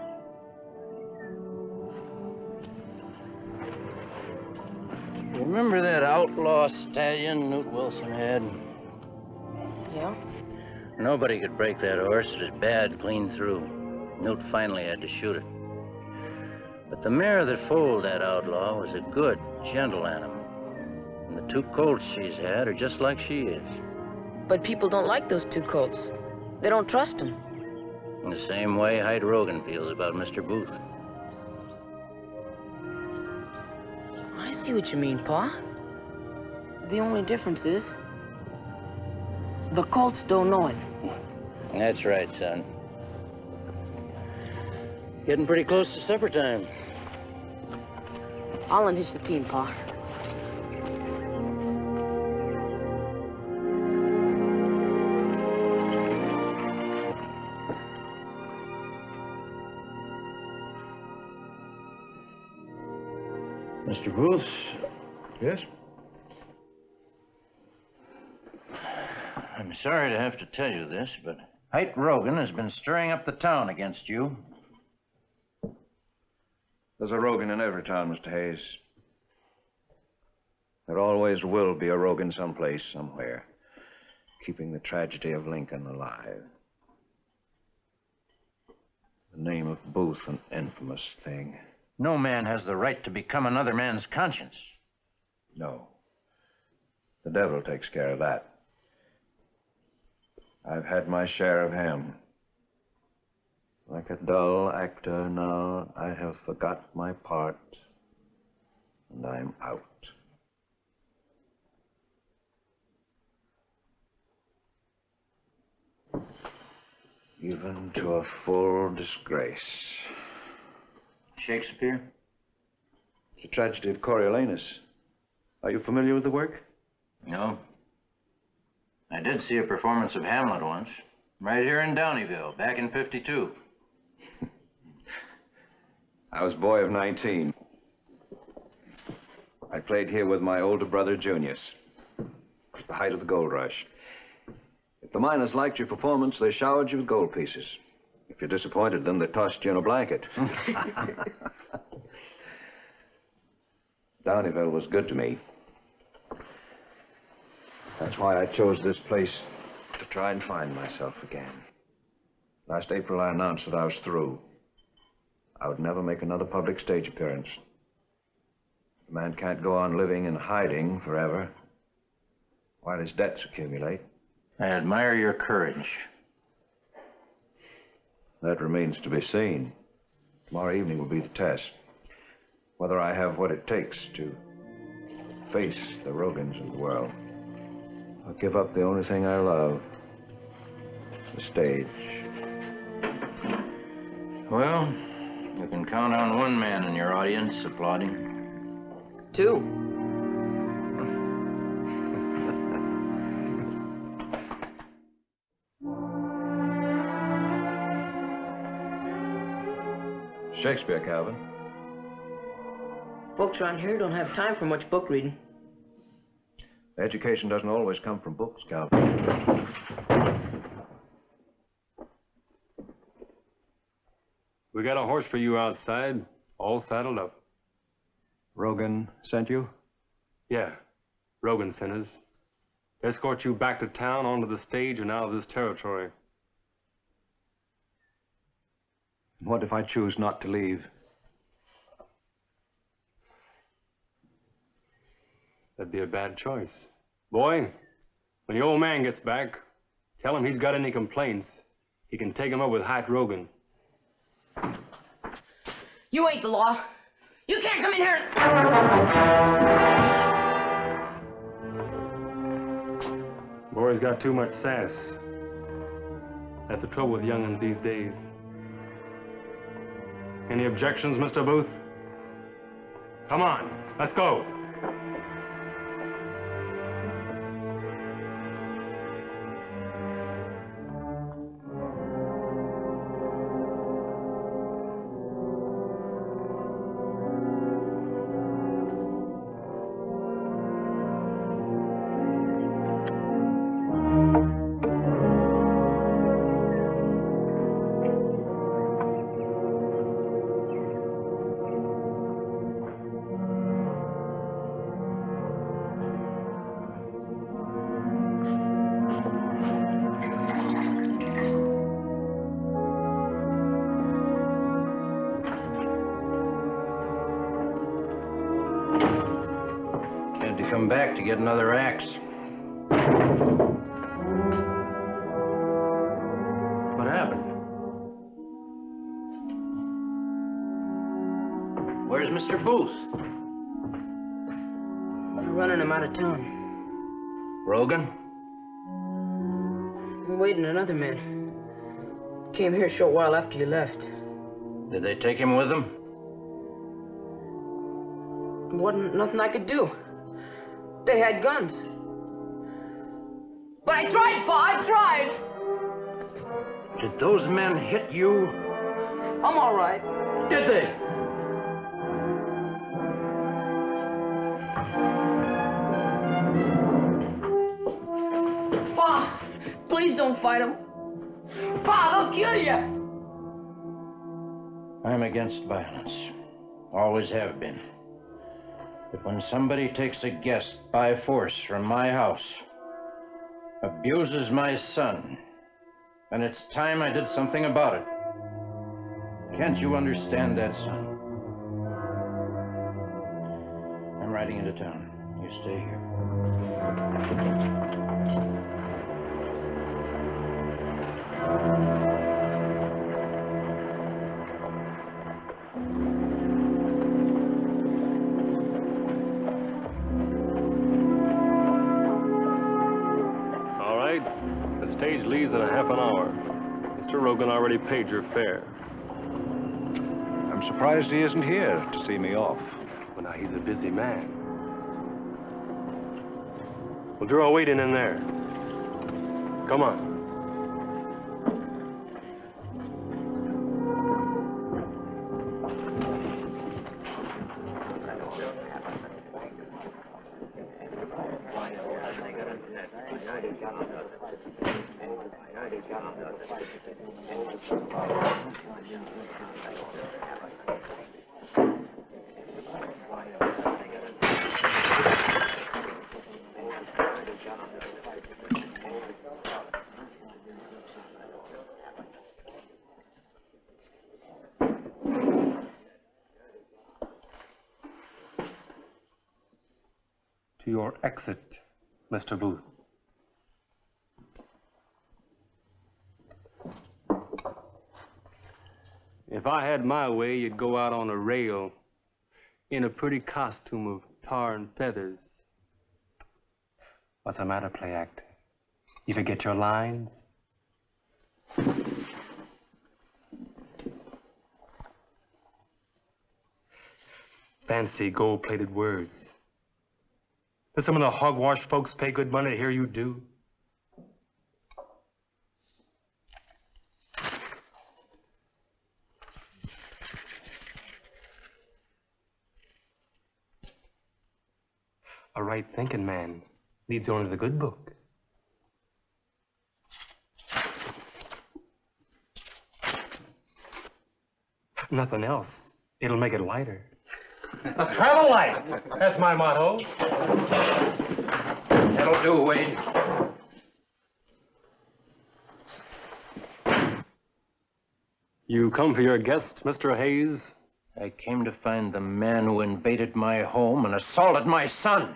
You remember that outlaw stallion Newt Wilson had? Yeah? Nobody could break that horse. It was bad clean through. Newt finally had to shoot it. But the mare that foaled that outlaw was a good, gentle animal. And the two colts she's had are just like she is. But people don't like those two colts. They don't trust him. In the same way Hyde Rogan feels about Mr. Booth. I see what you mean, Pa. The only difference is the colts don't know it. That's right, son. Getting pretty close to supper time. I'll unhitch the team, Pa. Mr. Booth? Yes? I'm sorry to have to tell you this, but Hyde Rogan has been stirring up the town against you. There's a Rogan in every town, Mr. Hayes. There always will be a Rogan someplace, somewhere, keeping the tragedy of Lincoln alive. The name of Booth, an infamous thing. No man has the right to become another man's conscience. No. The devil takes care of that. I've had my share of him. Like a dull actor now, I have forgot my part, and I'm out. Even to a full disgrace. Shakespeare? It's a tragedy of Coriolanus. Are you familiar with the work? No. I did see a performance of Hamlet once, right here in Downeyville, back in '52. I was a boy of 19. I played here with my older brother, Junius. It was the height of the gold rush. If the miners liked your performance, they showered you with gold pieces. If you disappointed them, they tossed you in a blanket. Downeyville was good to me. That's why I chose this place, to try and find myself again. Last April, I announced that I was through. I would never make another public stage appearance. A man can't go on living in hiding forever while his debts accumulate. I admire your courage. That remains to be seen. Tomorrow evening will be the test. Whether I have what it takes to face the Rogans of the world. I'll give up the only thing I love, the stage. Well, you can count on one man in your audience applauding. Two. Shakespeare, Calvin. Folks around here don't have time for much book reading. Education doesn't always come from books, Calvin. We got a horse for you outside, all saddled up. Rogan sent you? Yeah, Rogan sent us. Escort you back to town, onto the stage, and out of this territory. What if I choose not to leave? That'd be a bad choice. Boy, when the old man gets back, tell him he's got any complaints. He can take them up with Hyde Rogan. You ain't the law. You can't come in here and... Boy's got too much sass. That's the trouble with young'uns these days. Any objections, Mr. Booth? Come on, let's go. Come back to get another axe. What happened? Where's Mr. Booth? We're running him out of town. Rogan? We're waiting another man. Came here a short while after you left. Did they take him with them? Wasn't nothing I could do. They had guns. But I tried, Pa, I tried. Did those men hit you? I'm all right. Did they? Pa, please don't fight them. Pa, they'll kill you. I'm against violence. Always have been. But when somebody takes a guest by force from my house, abuses my son, then it's time I did something about it. Can't you understand that, son? I'm riding into town. You stay here. The stage leaves in a half an hour. Mr. Rogan already paid your fare. I'm surprised he isn't here to see me off. Well, now, he's a busy man. We'll draw a waiting in there. Come on. To your exit, Mr. Booth. If I had my way, you'd go out on a rail in a pretty costume of tar and feathers. What's the matter, play actor? You forget your lines? Fancy gold-plated words. Does some of the hogwash folks pay good money to hear you do? A right-thinking man needs only the good book. Nothing else. It'll make it lighter. Travel light. That's my motto. That'll do, Wade. You come for your guest, Mr. Hayes? I came to find the man who invaded my home and assaulted my son.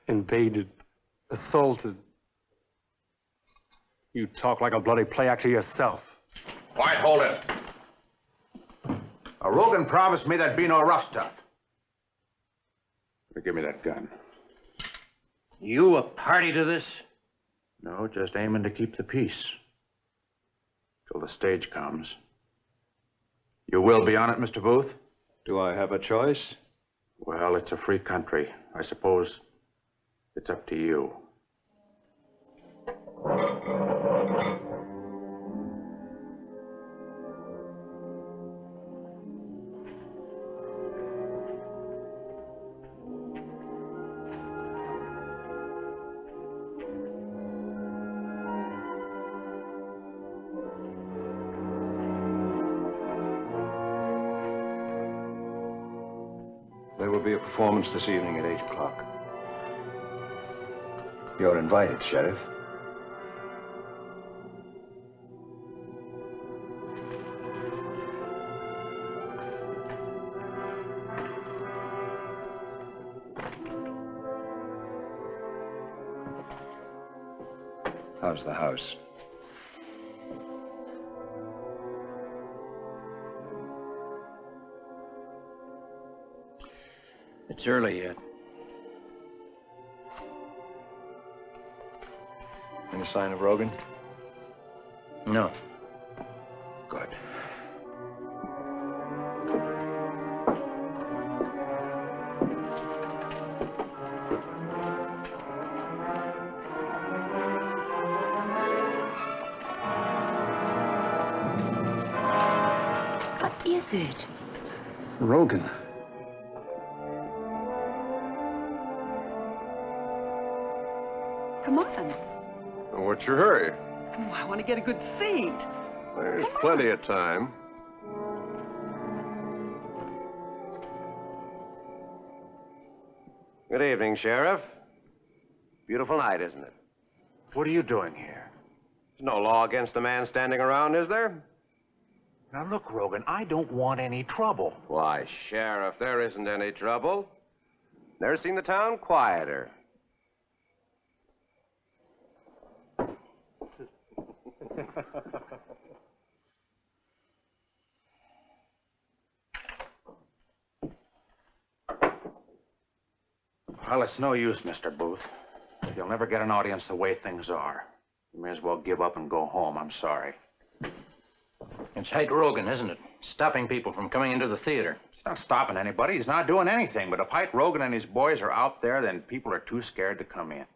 Invaded, assaulted. You talk like a bloody play actor yourself. Quiet, hold it. Now, Rogan promised me there'd be no rough stuff. Now, give me that gun. You a party to this? No, just aiming to keep the peace. Till the stage comes. You will be on it, Mr. Booth? Do I have a choice? Well, it's a free country. I suppose it's up to you. There will be a performance this evening at 8 o'clock. You're invited, Sheriff. How's the house? It's early yet. Any sign of Rogan? No. Good. What is it? Rogan. Come on. What's your hurry? Oh, I want to get a good seat. There's plenty of time. Good evening, Sheriff. Beautiful night, isn't it? What are you doing here? There's no law against a man standing around, is there? Now, look, Rogan, I don't want any trouble. Why, Sheriff, there isn't any trouble. Never seen the town quieter. Well, it's no use, Mr. Booth. You'll never get an audience the way things are. You may as well give up and go home. I'm sorry. It's Hyde Rogan, isn't it? Stopping people from coming into the theater. He's not stopping anybody. He's not doing anything. But if Hyde Rogan and his boys are out there, then people are too scared to come in.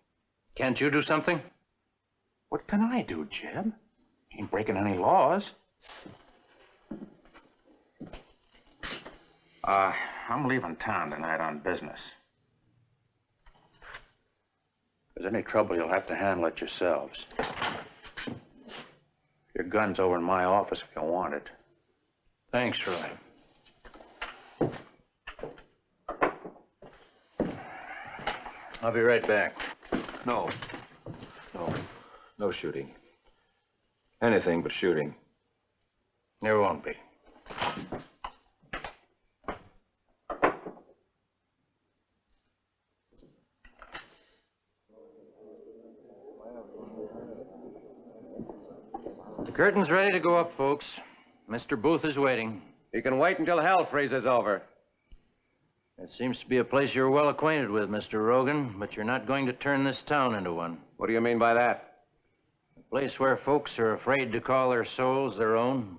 Can't you do something? What can I do, Jeb? Ain't breaking any laws. I'm leaving town tonight on business. If there's any trouble, you'll have to handle it yourselves. Your gun's over in my office if you want it. Thanks, Roy. I'll be right back. No. No shooting. Anything but shooting. There won't be. The curtain's ready to go up, folks. Mr. Booth is waiting. You can wait until hell freezes over. It seems to be a place you're well acquainted with, Mr. Rogan, but you're not going to turn this town into one. What do you mean by that? A place where folks are afraid to call their souls their own.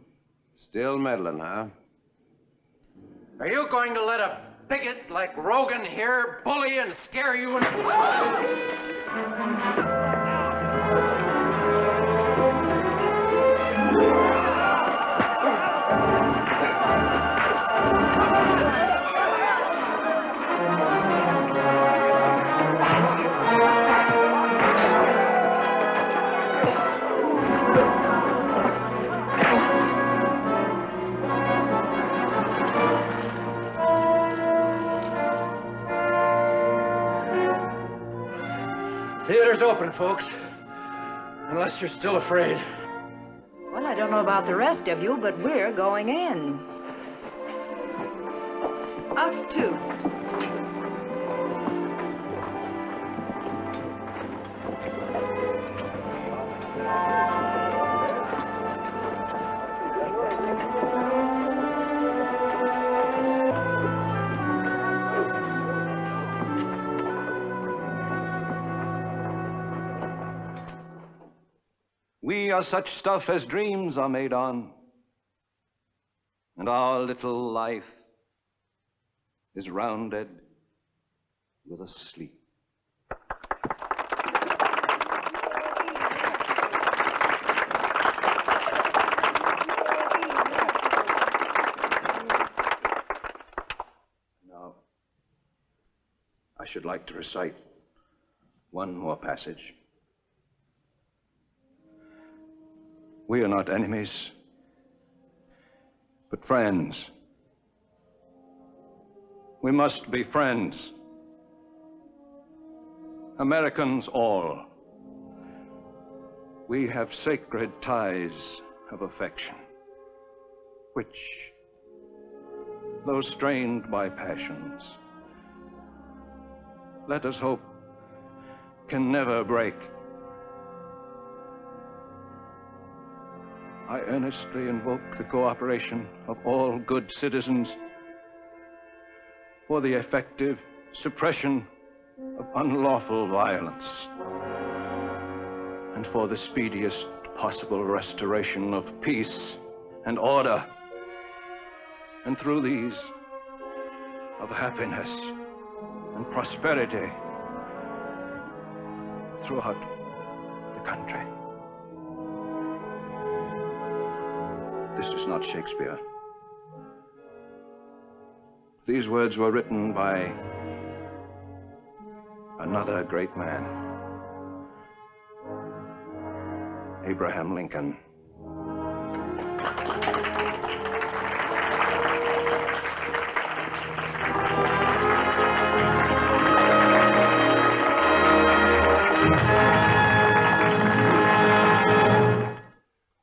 Still meddling, huh? Are you going to let a bigot like Rogan here bully and scare you into... Theater's open, folks. Unless you're still afraid. Well, I don't know about the rest of you, but we're going in. Us too. We are such stuff as dreams are made on, and our little life is rounded with a sleep. Now, I should like to recite one more passage. We are not enemies, but friends. We must be friends. Americans all. We have sacred ties of affection, which, though strained by passions, let us hope can never break. I earnestly invoke the cooperation of all good citizens for the effective suppression of unlawful violence and for the speediest possible restoration of peace and order, and through these, of happiness and prosperity throughout the country. This is not Shakespeare. These words were written by another great man, Abraham Lincoln.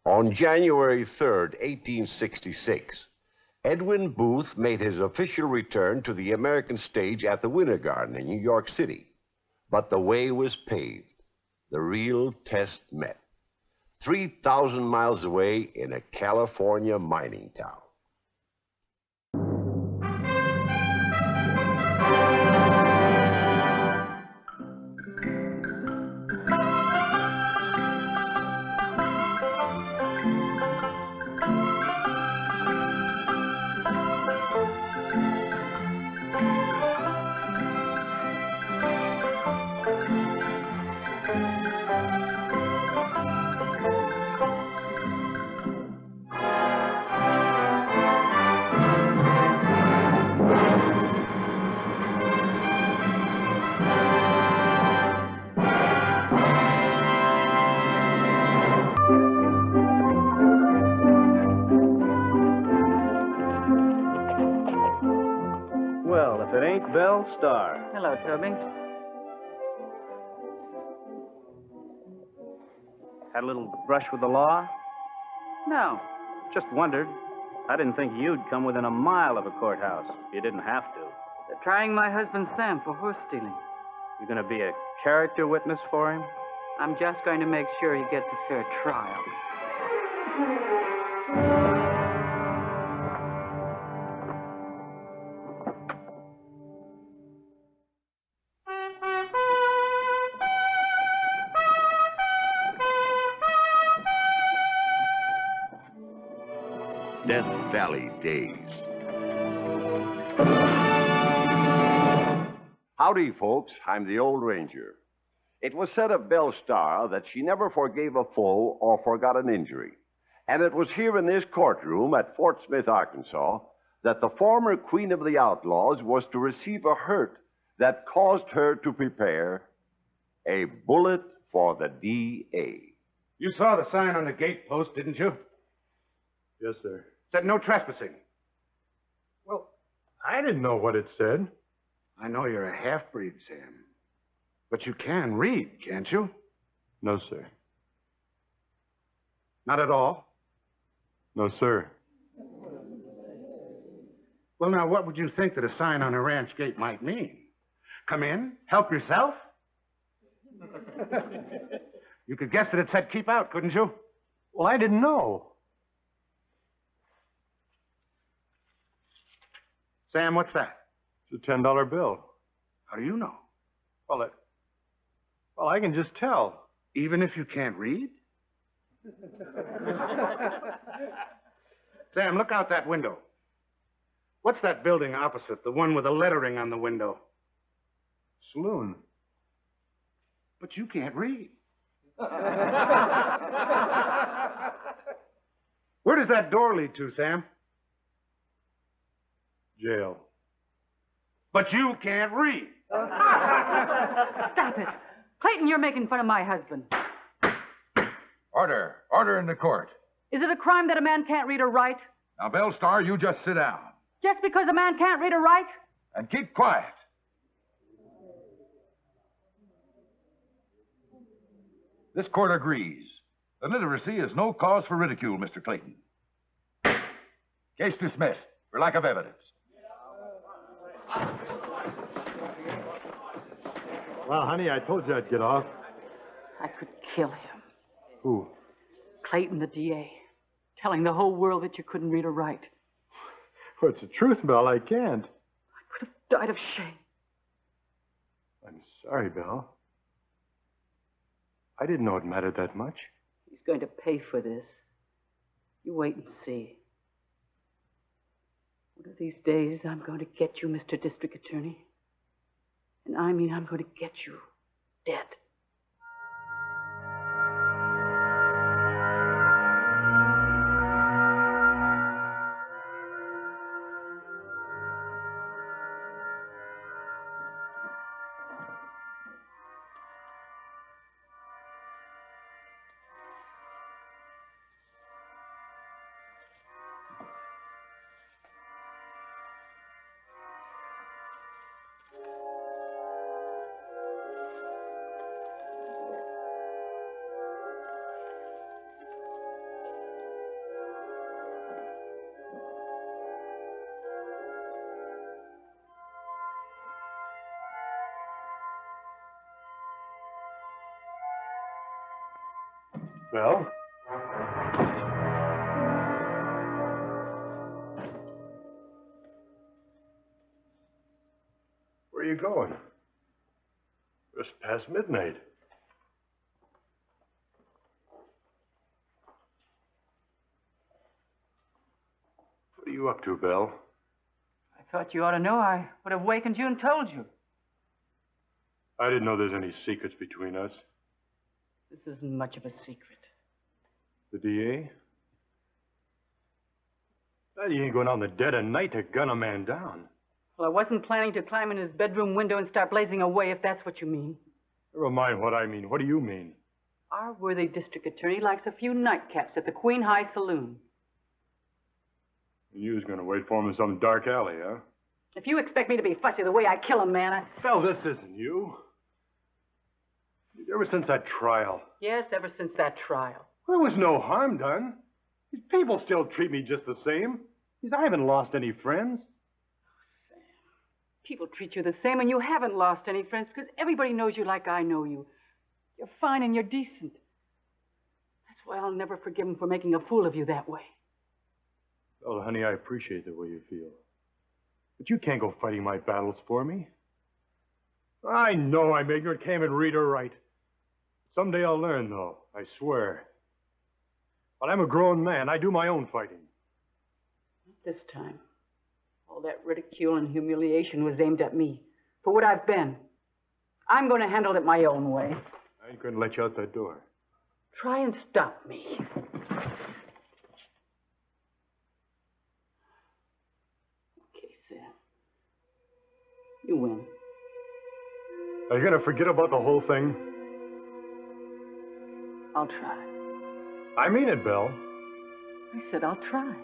On January 3rd, 1866, Edwin Booth made his official return to the American stage at the Winter Garden in New York City. But the way was paved. The real test met. 3,000 miles away in a California mining town. Well, if it ain't Belle Starr. Hello, Toby. Had a little brush with the law? No. Just wondered. I didn't think you'd come within a mile of a courthouse. You didn't have to. They're trying my husband Sam for horse stealing. You gonna be a character witness for him? I'm just going to make sure he gets a fair trial. Death Valley Days. Howdy, folks. I'm the old ranger. It was said of Belle Starr that she never forgave a foe or forgot an injury. And it was here in this courtroom at Fort Smith, Arkansas, that the former queen of the outlaws was to receive a hurt that caused her to prepare a bullet for the D.A. You saw the sign on the gate post, didn't you? Yes, sir. Said no trespassing. Well, I didn't know what it said. I know you're a half-breed, Sam. But you can read, can't you? No, sir. Not at all? No, sir. Well, now, what would you think that a sign on a ranch gate might mean? Come in, help yourself? You could guess that it said keep out, couldn't you? Well, I didn't know. Sam, what's that? It's a $10 bill. How do you know? Well, I can just tell. Even if you can't read? Sam, look out that window. What's that building opposite? The one with the lettering on the window? Saloon. But you can't read. Where does that door lead to, Sam? Jail. But you can't read. Stop it. Clayton, you're making fun of my husband. Order. Order in the court. Is it a crime that a man can't read or write? Now, Bellstar, you just sit down. Just because a man can't read or write? And keep quiet. This court agrees. The literacy is no cause for ridicule, Mr. Clayton. Case dismissed for lack of evidence. Well, honey, I told you I'd get off. I could kill him. Who? Clayton, the DA. Telling the whole world that you couldn't read or write. Well, it's the truth, Belle. I can't. Died of shame. I'm sorry, Belle. I didn't know it mattered that much. He's going to pay for this. You wait and see. One of these days, I'm going to get you, Mr. District Attorney. And I mean, I'm going to get you dead. Belle? Where are you going? Just past midnight. What are you up to, Belle? I thought you ought to know. I would have wakened you and told you. I didn't know there's any secrets between us. This isn't much of a secret. The DA? Well, you ain't going out in the dead of night to gun a man down. Well, I wasn't planning to climb in his bedroom window and start blazing away, if that's what you mean. Never mind what I mean. What do you mean? Our worthy district attorney likes a few nightcaps at the Queen High Saloon. You was going to wait for him in some dark alley, huh? If you expect me to be fussy the way I kill a man, Well, this isn't you. Ever since that trial. Yes, ever since that trial. There was no harm done. These people still treat me just the same. I haven't lost any friends. Sam, people treat you the same, and you haven't lost any friends because everybody knows you like I know you. You're fine and you're decent. That's why I'll never forgive him for making a fool of you that way. Well, honey, I appreciate the way you feel. But you can't go fighting my battles for me. I know I'm ignorant, can't even read or write. Someday I'll learn, though, I swear. But I'm a grown man. I do my own fighting. This time, all that ridicule and humiliation was aimed at me for what I've been. I'm going to handle it my own way. I ain't going to let you out that door. Try and stop me. Okay, Sam. You win. Are you going to forget about the whole thing? I'll try. I mean it, Belle. I said I'll try.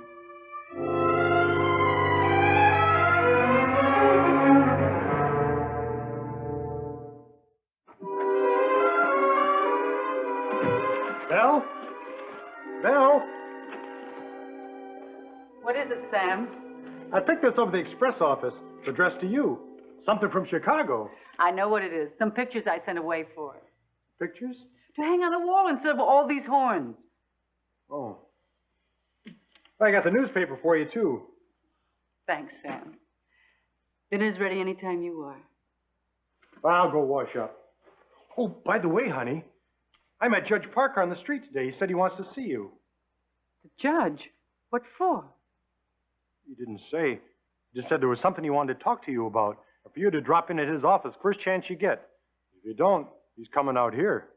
Belle? Belle? What is it, Sam? I picked this over the express office. It's addressed to you. Something from Chicago. I know what it is. Some pictures I sent away for it. Pictures? To hang on the wall instead of all these horns. Oh. I got the newspaper for you, too. Thanks, Sam. Dinner's ready anytime you are. I'll go wash up. Oh, by the way, honey, I met Judge Parker on the street today. He said he wants to see you. The judge? What for? He didn't say. He just said there was something he wanted to talk to you about. For you to drop in at his office first chance you get. If you don't, he's coming out here.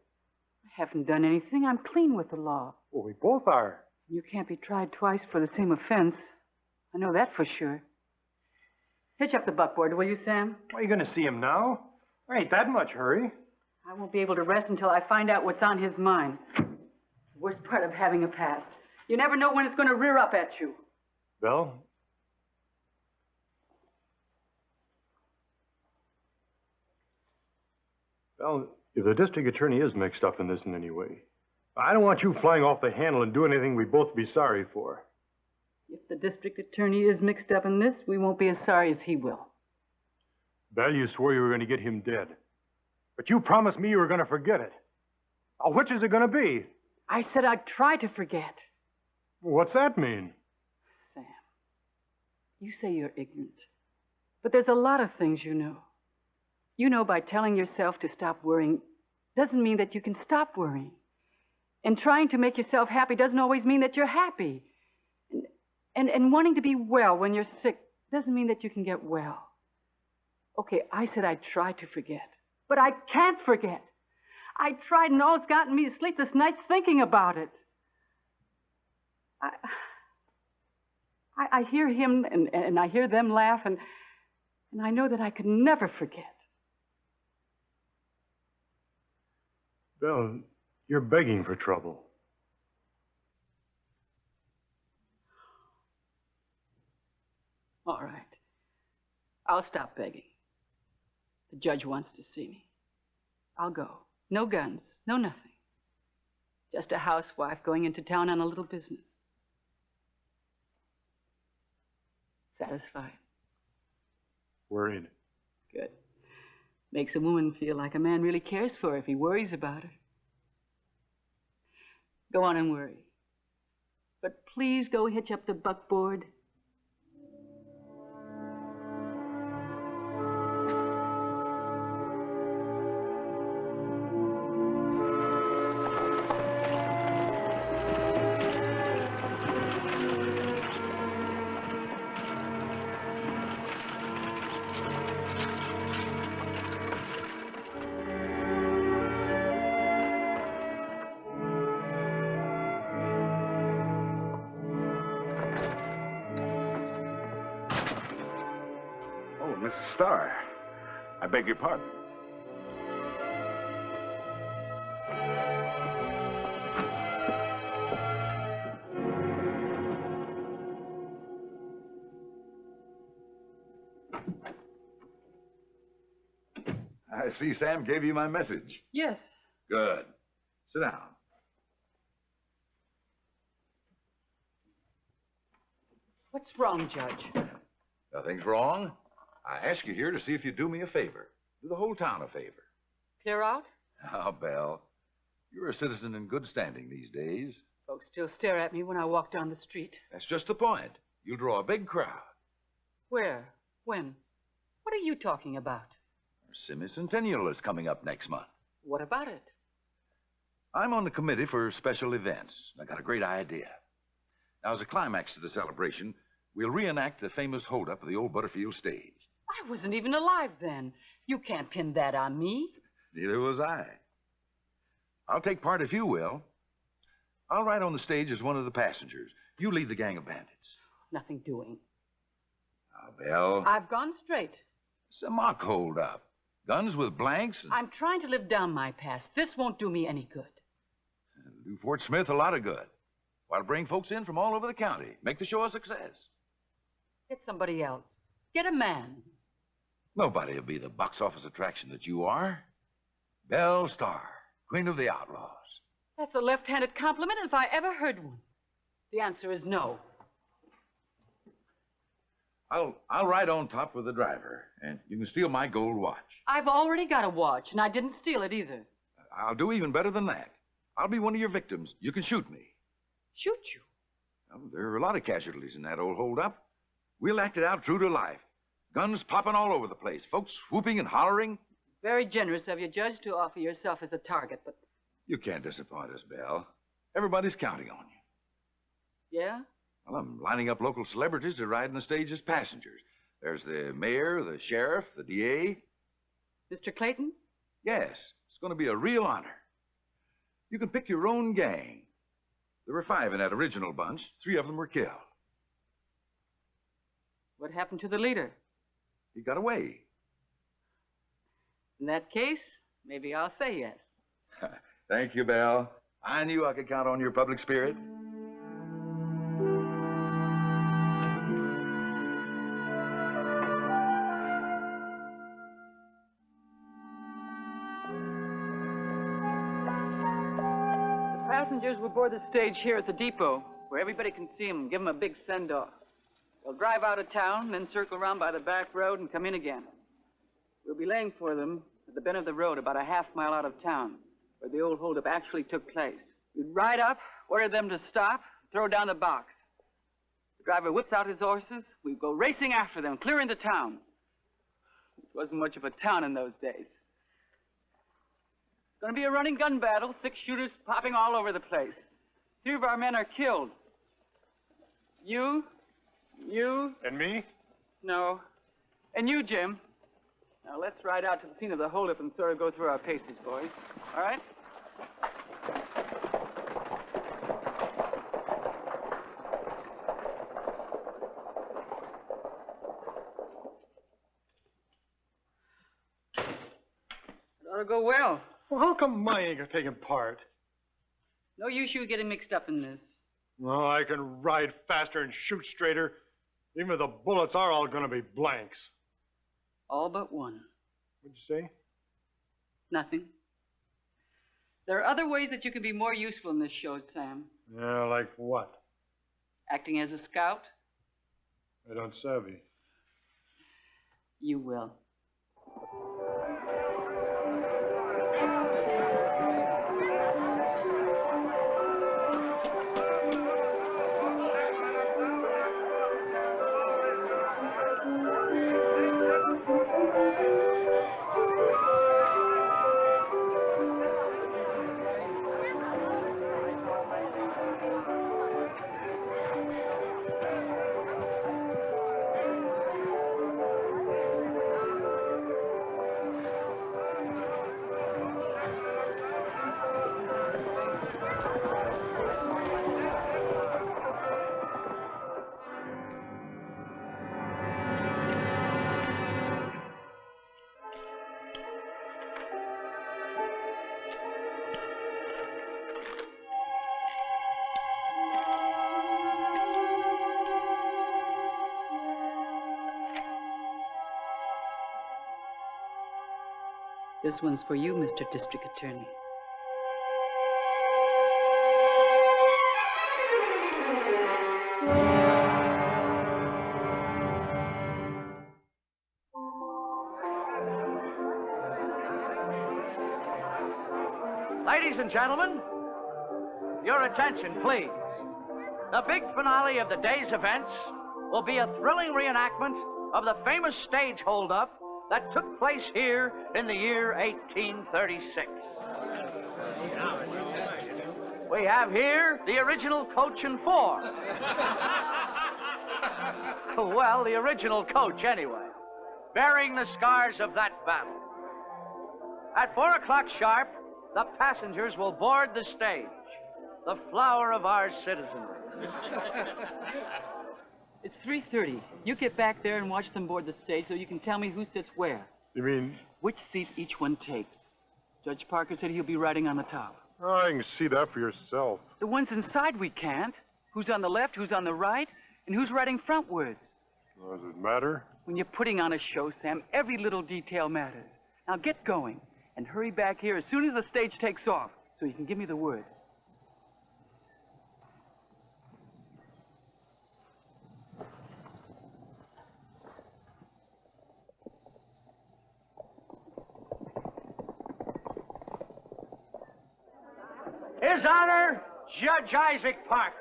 I haven't done anything. I'm clean with the law. Well, we both are. You can't be tried twice for the same offense. I know that for sure. Hitch up the buckboard, will you, Sam? Are you going to see him now? There ain't that much hurry. I won't be able to rest until I find out what's on his mind. The worst part of having a past. You never know when it's going to rear up at you. Belle? Well, if the district attorney is mixed up in this in any way, I don't want you flying off the handle and doing anything we'd both be sorry for. If the district attorney is mixed up in this, we won't be as sorry as he will. Belle, you swore you were going to get him dead. But you promised me you were going to forget it. Now, which is it going to be? I said I'd try to forget. What's that mean? Sam, you say you're ignorant. But there's a lot of things you know. You know by telling yourself to stop worrying doesn't mean that you can stop worrying. And trying to make yourself happy doesn't always mean that you're happy. And wanting to be well when you're sick doesn't mean that you can get well. Okay, I said I'd try to forget. But I can't forget. I tried and all it's gotten me is sleepless nights thinking about it. I hear him and I hear them laugh and I know that I could never forget. Belle, you're begging for trouble. All right. I'll stop begging. The judge wants to see me. I'll go. No guns, no nothing. Just a housewife going into town on a little business. Satisfied? Worried. Good. Makes a woman feel like a man really cares for her if he worries about her. Go on and worry. But please go hitch up the buckboard. Mrs. Starr, I beg your pardon. I see Sam gave you my message. Yes. Good. Sit down. What's wrong, Judge? Nothing's wrong. I ask you here to see if you do me a favor. Do the whole town a favor. Clear out? Oh, Belle, you're a citizen in good standing these days. Folks still stare at me when I walk down the street. That's just the point. You'll draw a big crowd. Where? When? What are you talking about? Our semi-centennial is coming up next month. What about it? I'm on the committee for special events. I got a great idea. Now, as a climax to the celebration, we'll reenact the famous holdup of the old Butterfield stage. I wasn't even alive then. You can't pin that on me. Neither was I. I'll take part if you will. I'll ride on the stage as one of the passengers. You lead the gang of bandits. Nothing doing. Now, Belle. I've gone straight. It's a mock holdup. Guns with blanks. I'm trying to live down my past. This won't do me any good. Do Fort Smith a lot of good. While bring folks in from all over the county. Make the show a success. Get somebody else. Get a man. Nobody will be the box office attraction that you are. Belle Starr, Queen of the Outlaws. That's a left-handed compliment if I ever heard one. The answer is no. I'll ride on top with the driver, and you can steal my gold watch. I've already got a watch, and I didn't steal it either. I'll do even better than that. I'll be one of your victims. You can shoot me. Shoot you? Well, there are a lot of casualties in that old holdup. We'll act it out true to life. Guns popping all over the place. Folks whooping and hollering. Very generous of you, Judge, to offer yourself as a target, but You can't disappoint us, Belle. Everybody's counting on you. Yeah? Well, I'm lining up local celebrities to ride in the stage as passengers. There's the mayor, the sheriff, the DA. Mr. Clayton? Yes, it's going to be a real honor. You can pick your own gang. There were 5 in that original bunch. 3 of them were killed. What happened to the leader? He got away. In that case, maybe I'll say yes. Thank you, Belle. I knew I could count on your public spirit. The passengers will board the stage here at the depot, where everybody can see them and give them a big send-off. They'll drive out of town, then circle around by the back road and come in again. We'll be laying for them at the bend of the road about a half-mile out of town, where the old holdup actually took place. We'd ride up, order them to stop, throw down the box. The driver whips out his horses. We'd go racing after them, clearing the town. It wasn't much of a town in those days. It's going to be a running gun battle, 6 shooters popping all over the place. 3 of our men are killed. You... And me? No. And you, Jim. Now, let's ride out to the scene of the holdup and sort of go through our paces, boys. All right? It ought to go well. Well, how come my ain't taking part? No use you getting mixed up in this. Well, I can ride faster and shoot straighter, even if the bullets are all gonna be blanks. All but one. What'd you say? Nothing. There are other ways that you can be more useful in this show, Sam. Yeah, like what? Acting as a scout? I don't savvy. You will. This one's for you, Mr. District Attorney. Ladies and gentlemen, your attention, please. The big finale of the day's events will be a thrilling reenactment of the famous stage holdup that took place here in the year 1836. We have here the original coach and 4. Well, the original coach, anyway, bearing the scars of that battle. At 4 o'clock sharp, the passengers will board the stage, the flower of our citizenry. It's 3:30. You get back there and watch them board the stage so you can tell me who sits where. You mean? Which seat each one takes. Judge Parker said he'll be riding on the top. Oh, I can see that for yourself. The ones inside we can't. Who's on the left, who's on the right, and who's riding frontwards. Does it matter? When you're putting on a show, Sam, every little detail matters. Now get going and hurry back here as soon as the stage takes off so you can give me the word. His Honor, Judge Isaac Parker.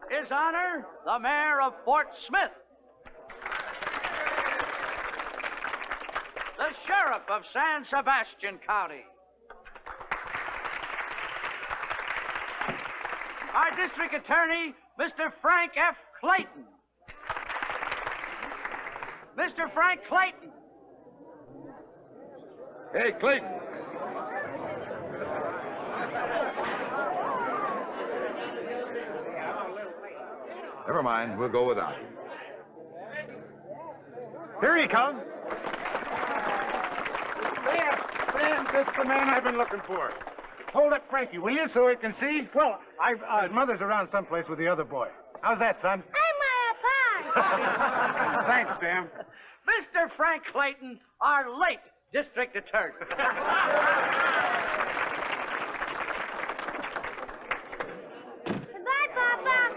His Honor, the Mayor of Fort Smith. Sheriff of San Sebastian County. Our District Attorney, Mr. Frank F. Clayton. Mr. Frank Clayton. Hey, Clayton. Never mind, we'll go without him. Here he comes. Sam, just the man I've been looking for. Hold up, Frankie, will you, so we can see? Well, his mother's around someplace with the other boy. How's that, son? Thanks, Sam. Mr. Frank Clayton, our late District Attorney. Goodbye, Papa.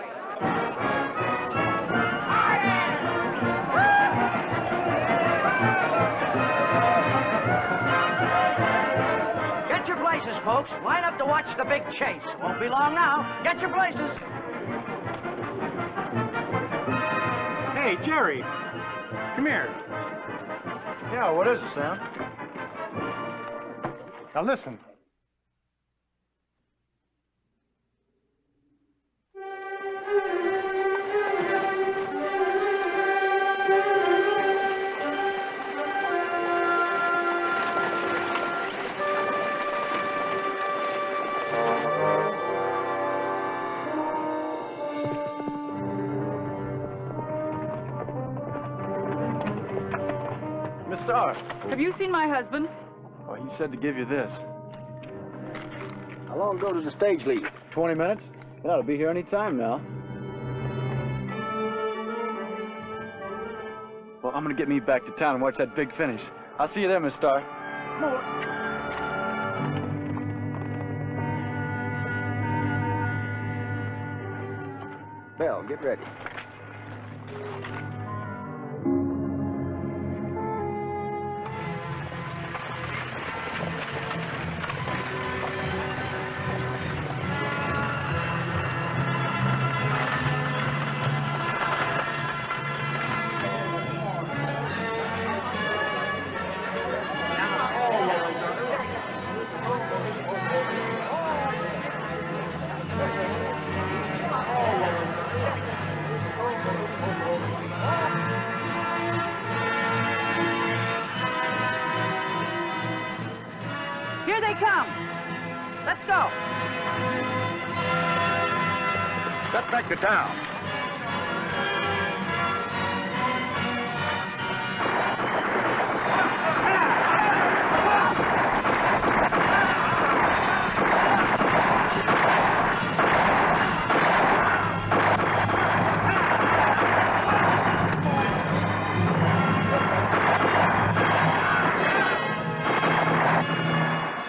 Get your places, folks. Line up to watch the big chase. Won't be long now. Get your places. Hey, Jerry. Come here. Yeah, what is it, Sam? Now listen. Miss Starr. Have you seen my husband? Oh, he said to give you this. How long ago does the stage leave? 20 minutes. It ought to be here any time now. Well, I'm gonna get me back to town and watch that big finish. I'll see you there, Miss Starr. Belle, get ready. Here they come. Let's go. Get back to town.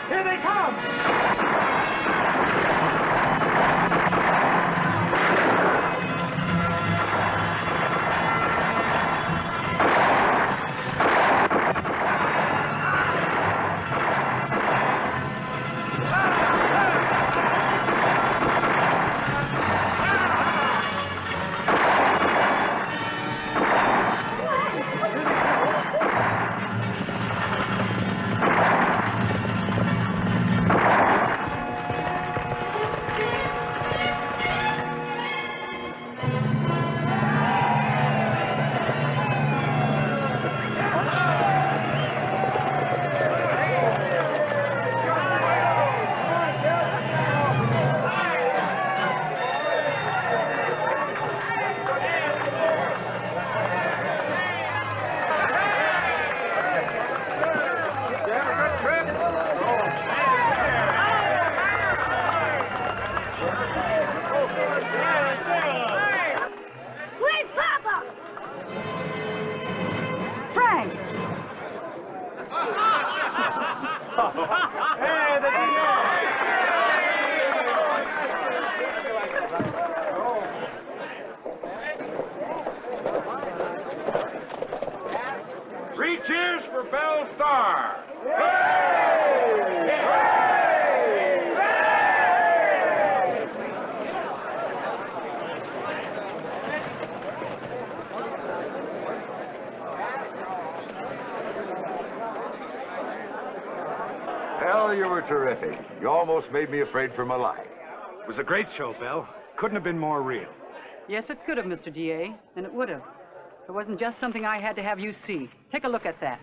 Here they come! Where's Papa? Frank! Three cheers for Belle Starr. Well, you were terrific. You almost made me afraid for my life. It was a great show, Bell. Couldn't have been more real. Yes, it could have, Mr. DA, and it would have. It wasn't just something I had to have you see. Take a look at that.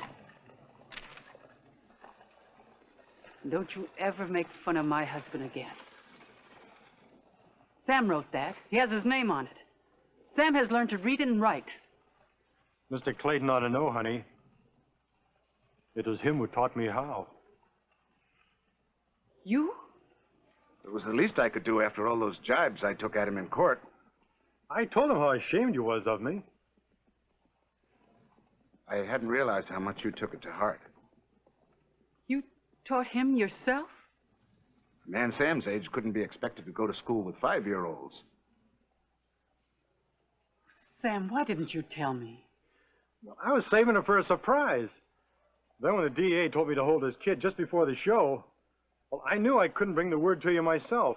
Don't you ever make fun of my husband again. Sam wrote that. He has his name on it. Sam has learned to read and write. Mr. Clayton ought to know, honey. It was him who taught me how. You? It was the least I could do after all those jibes I took at him in court. I told him how ashamed you was of me. I hadn't realized how much you took it to heart. You taught him yourself? A man Sam's age couldn't be expected to go to school with 5-year-olds. Sam, why didn't you tell me? Well, I was saving it for a surprise. Then when the DA told me to hold his kid just before the show, well, I knew I couldn't bring the word to you myself.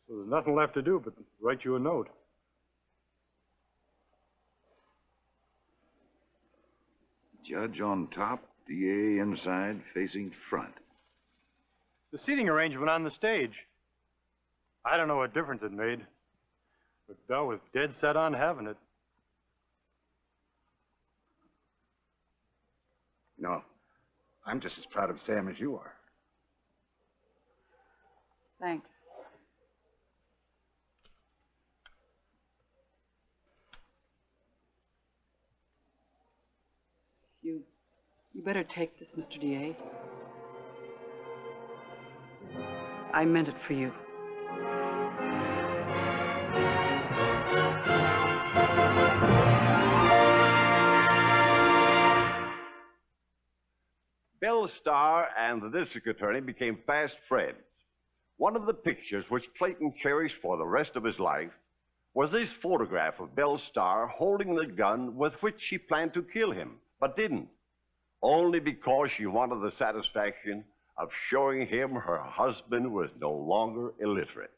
So there's nothing left to do but write you a note. Judge on top, DA inside, facing front. The seating arrangement on the stage. I don't know what difference it made, but Bell was dead set on having it. No, I'm just as proud of Sam as you are. Thanks. You better take this, Mr. DA. I meant it for you. Bill Starr and the district attorney became fast friends. One of the pictures which Clayton cherished for the rest of his life was this photograph of Bill Starr holding the gun with which she planned to kill him, but didn't, only because she wanted the satisfaction of showing him her husband was no longer illiterate.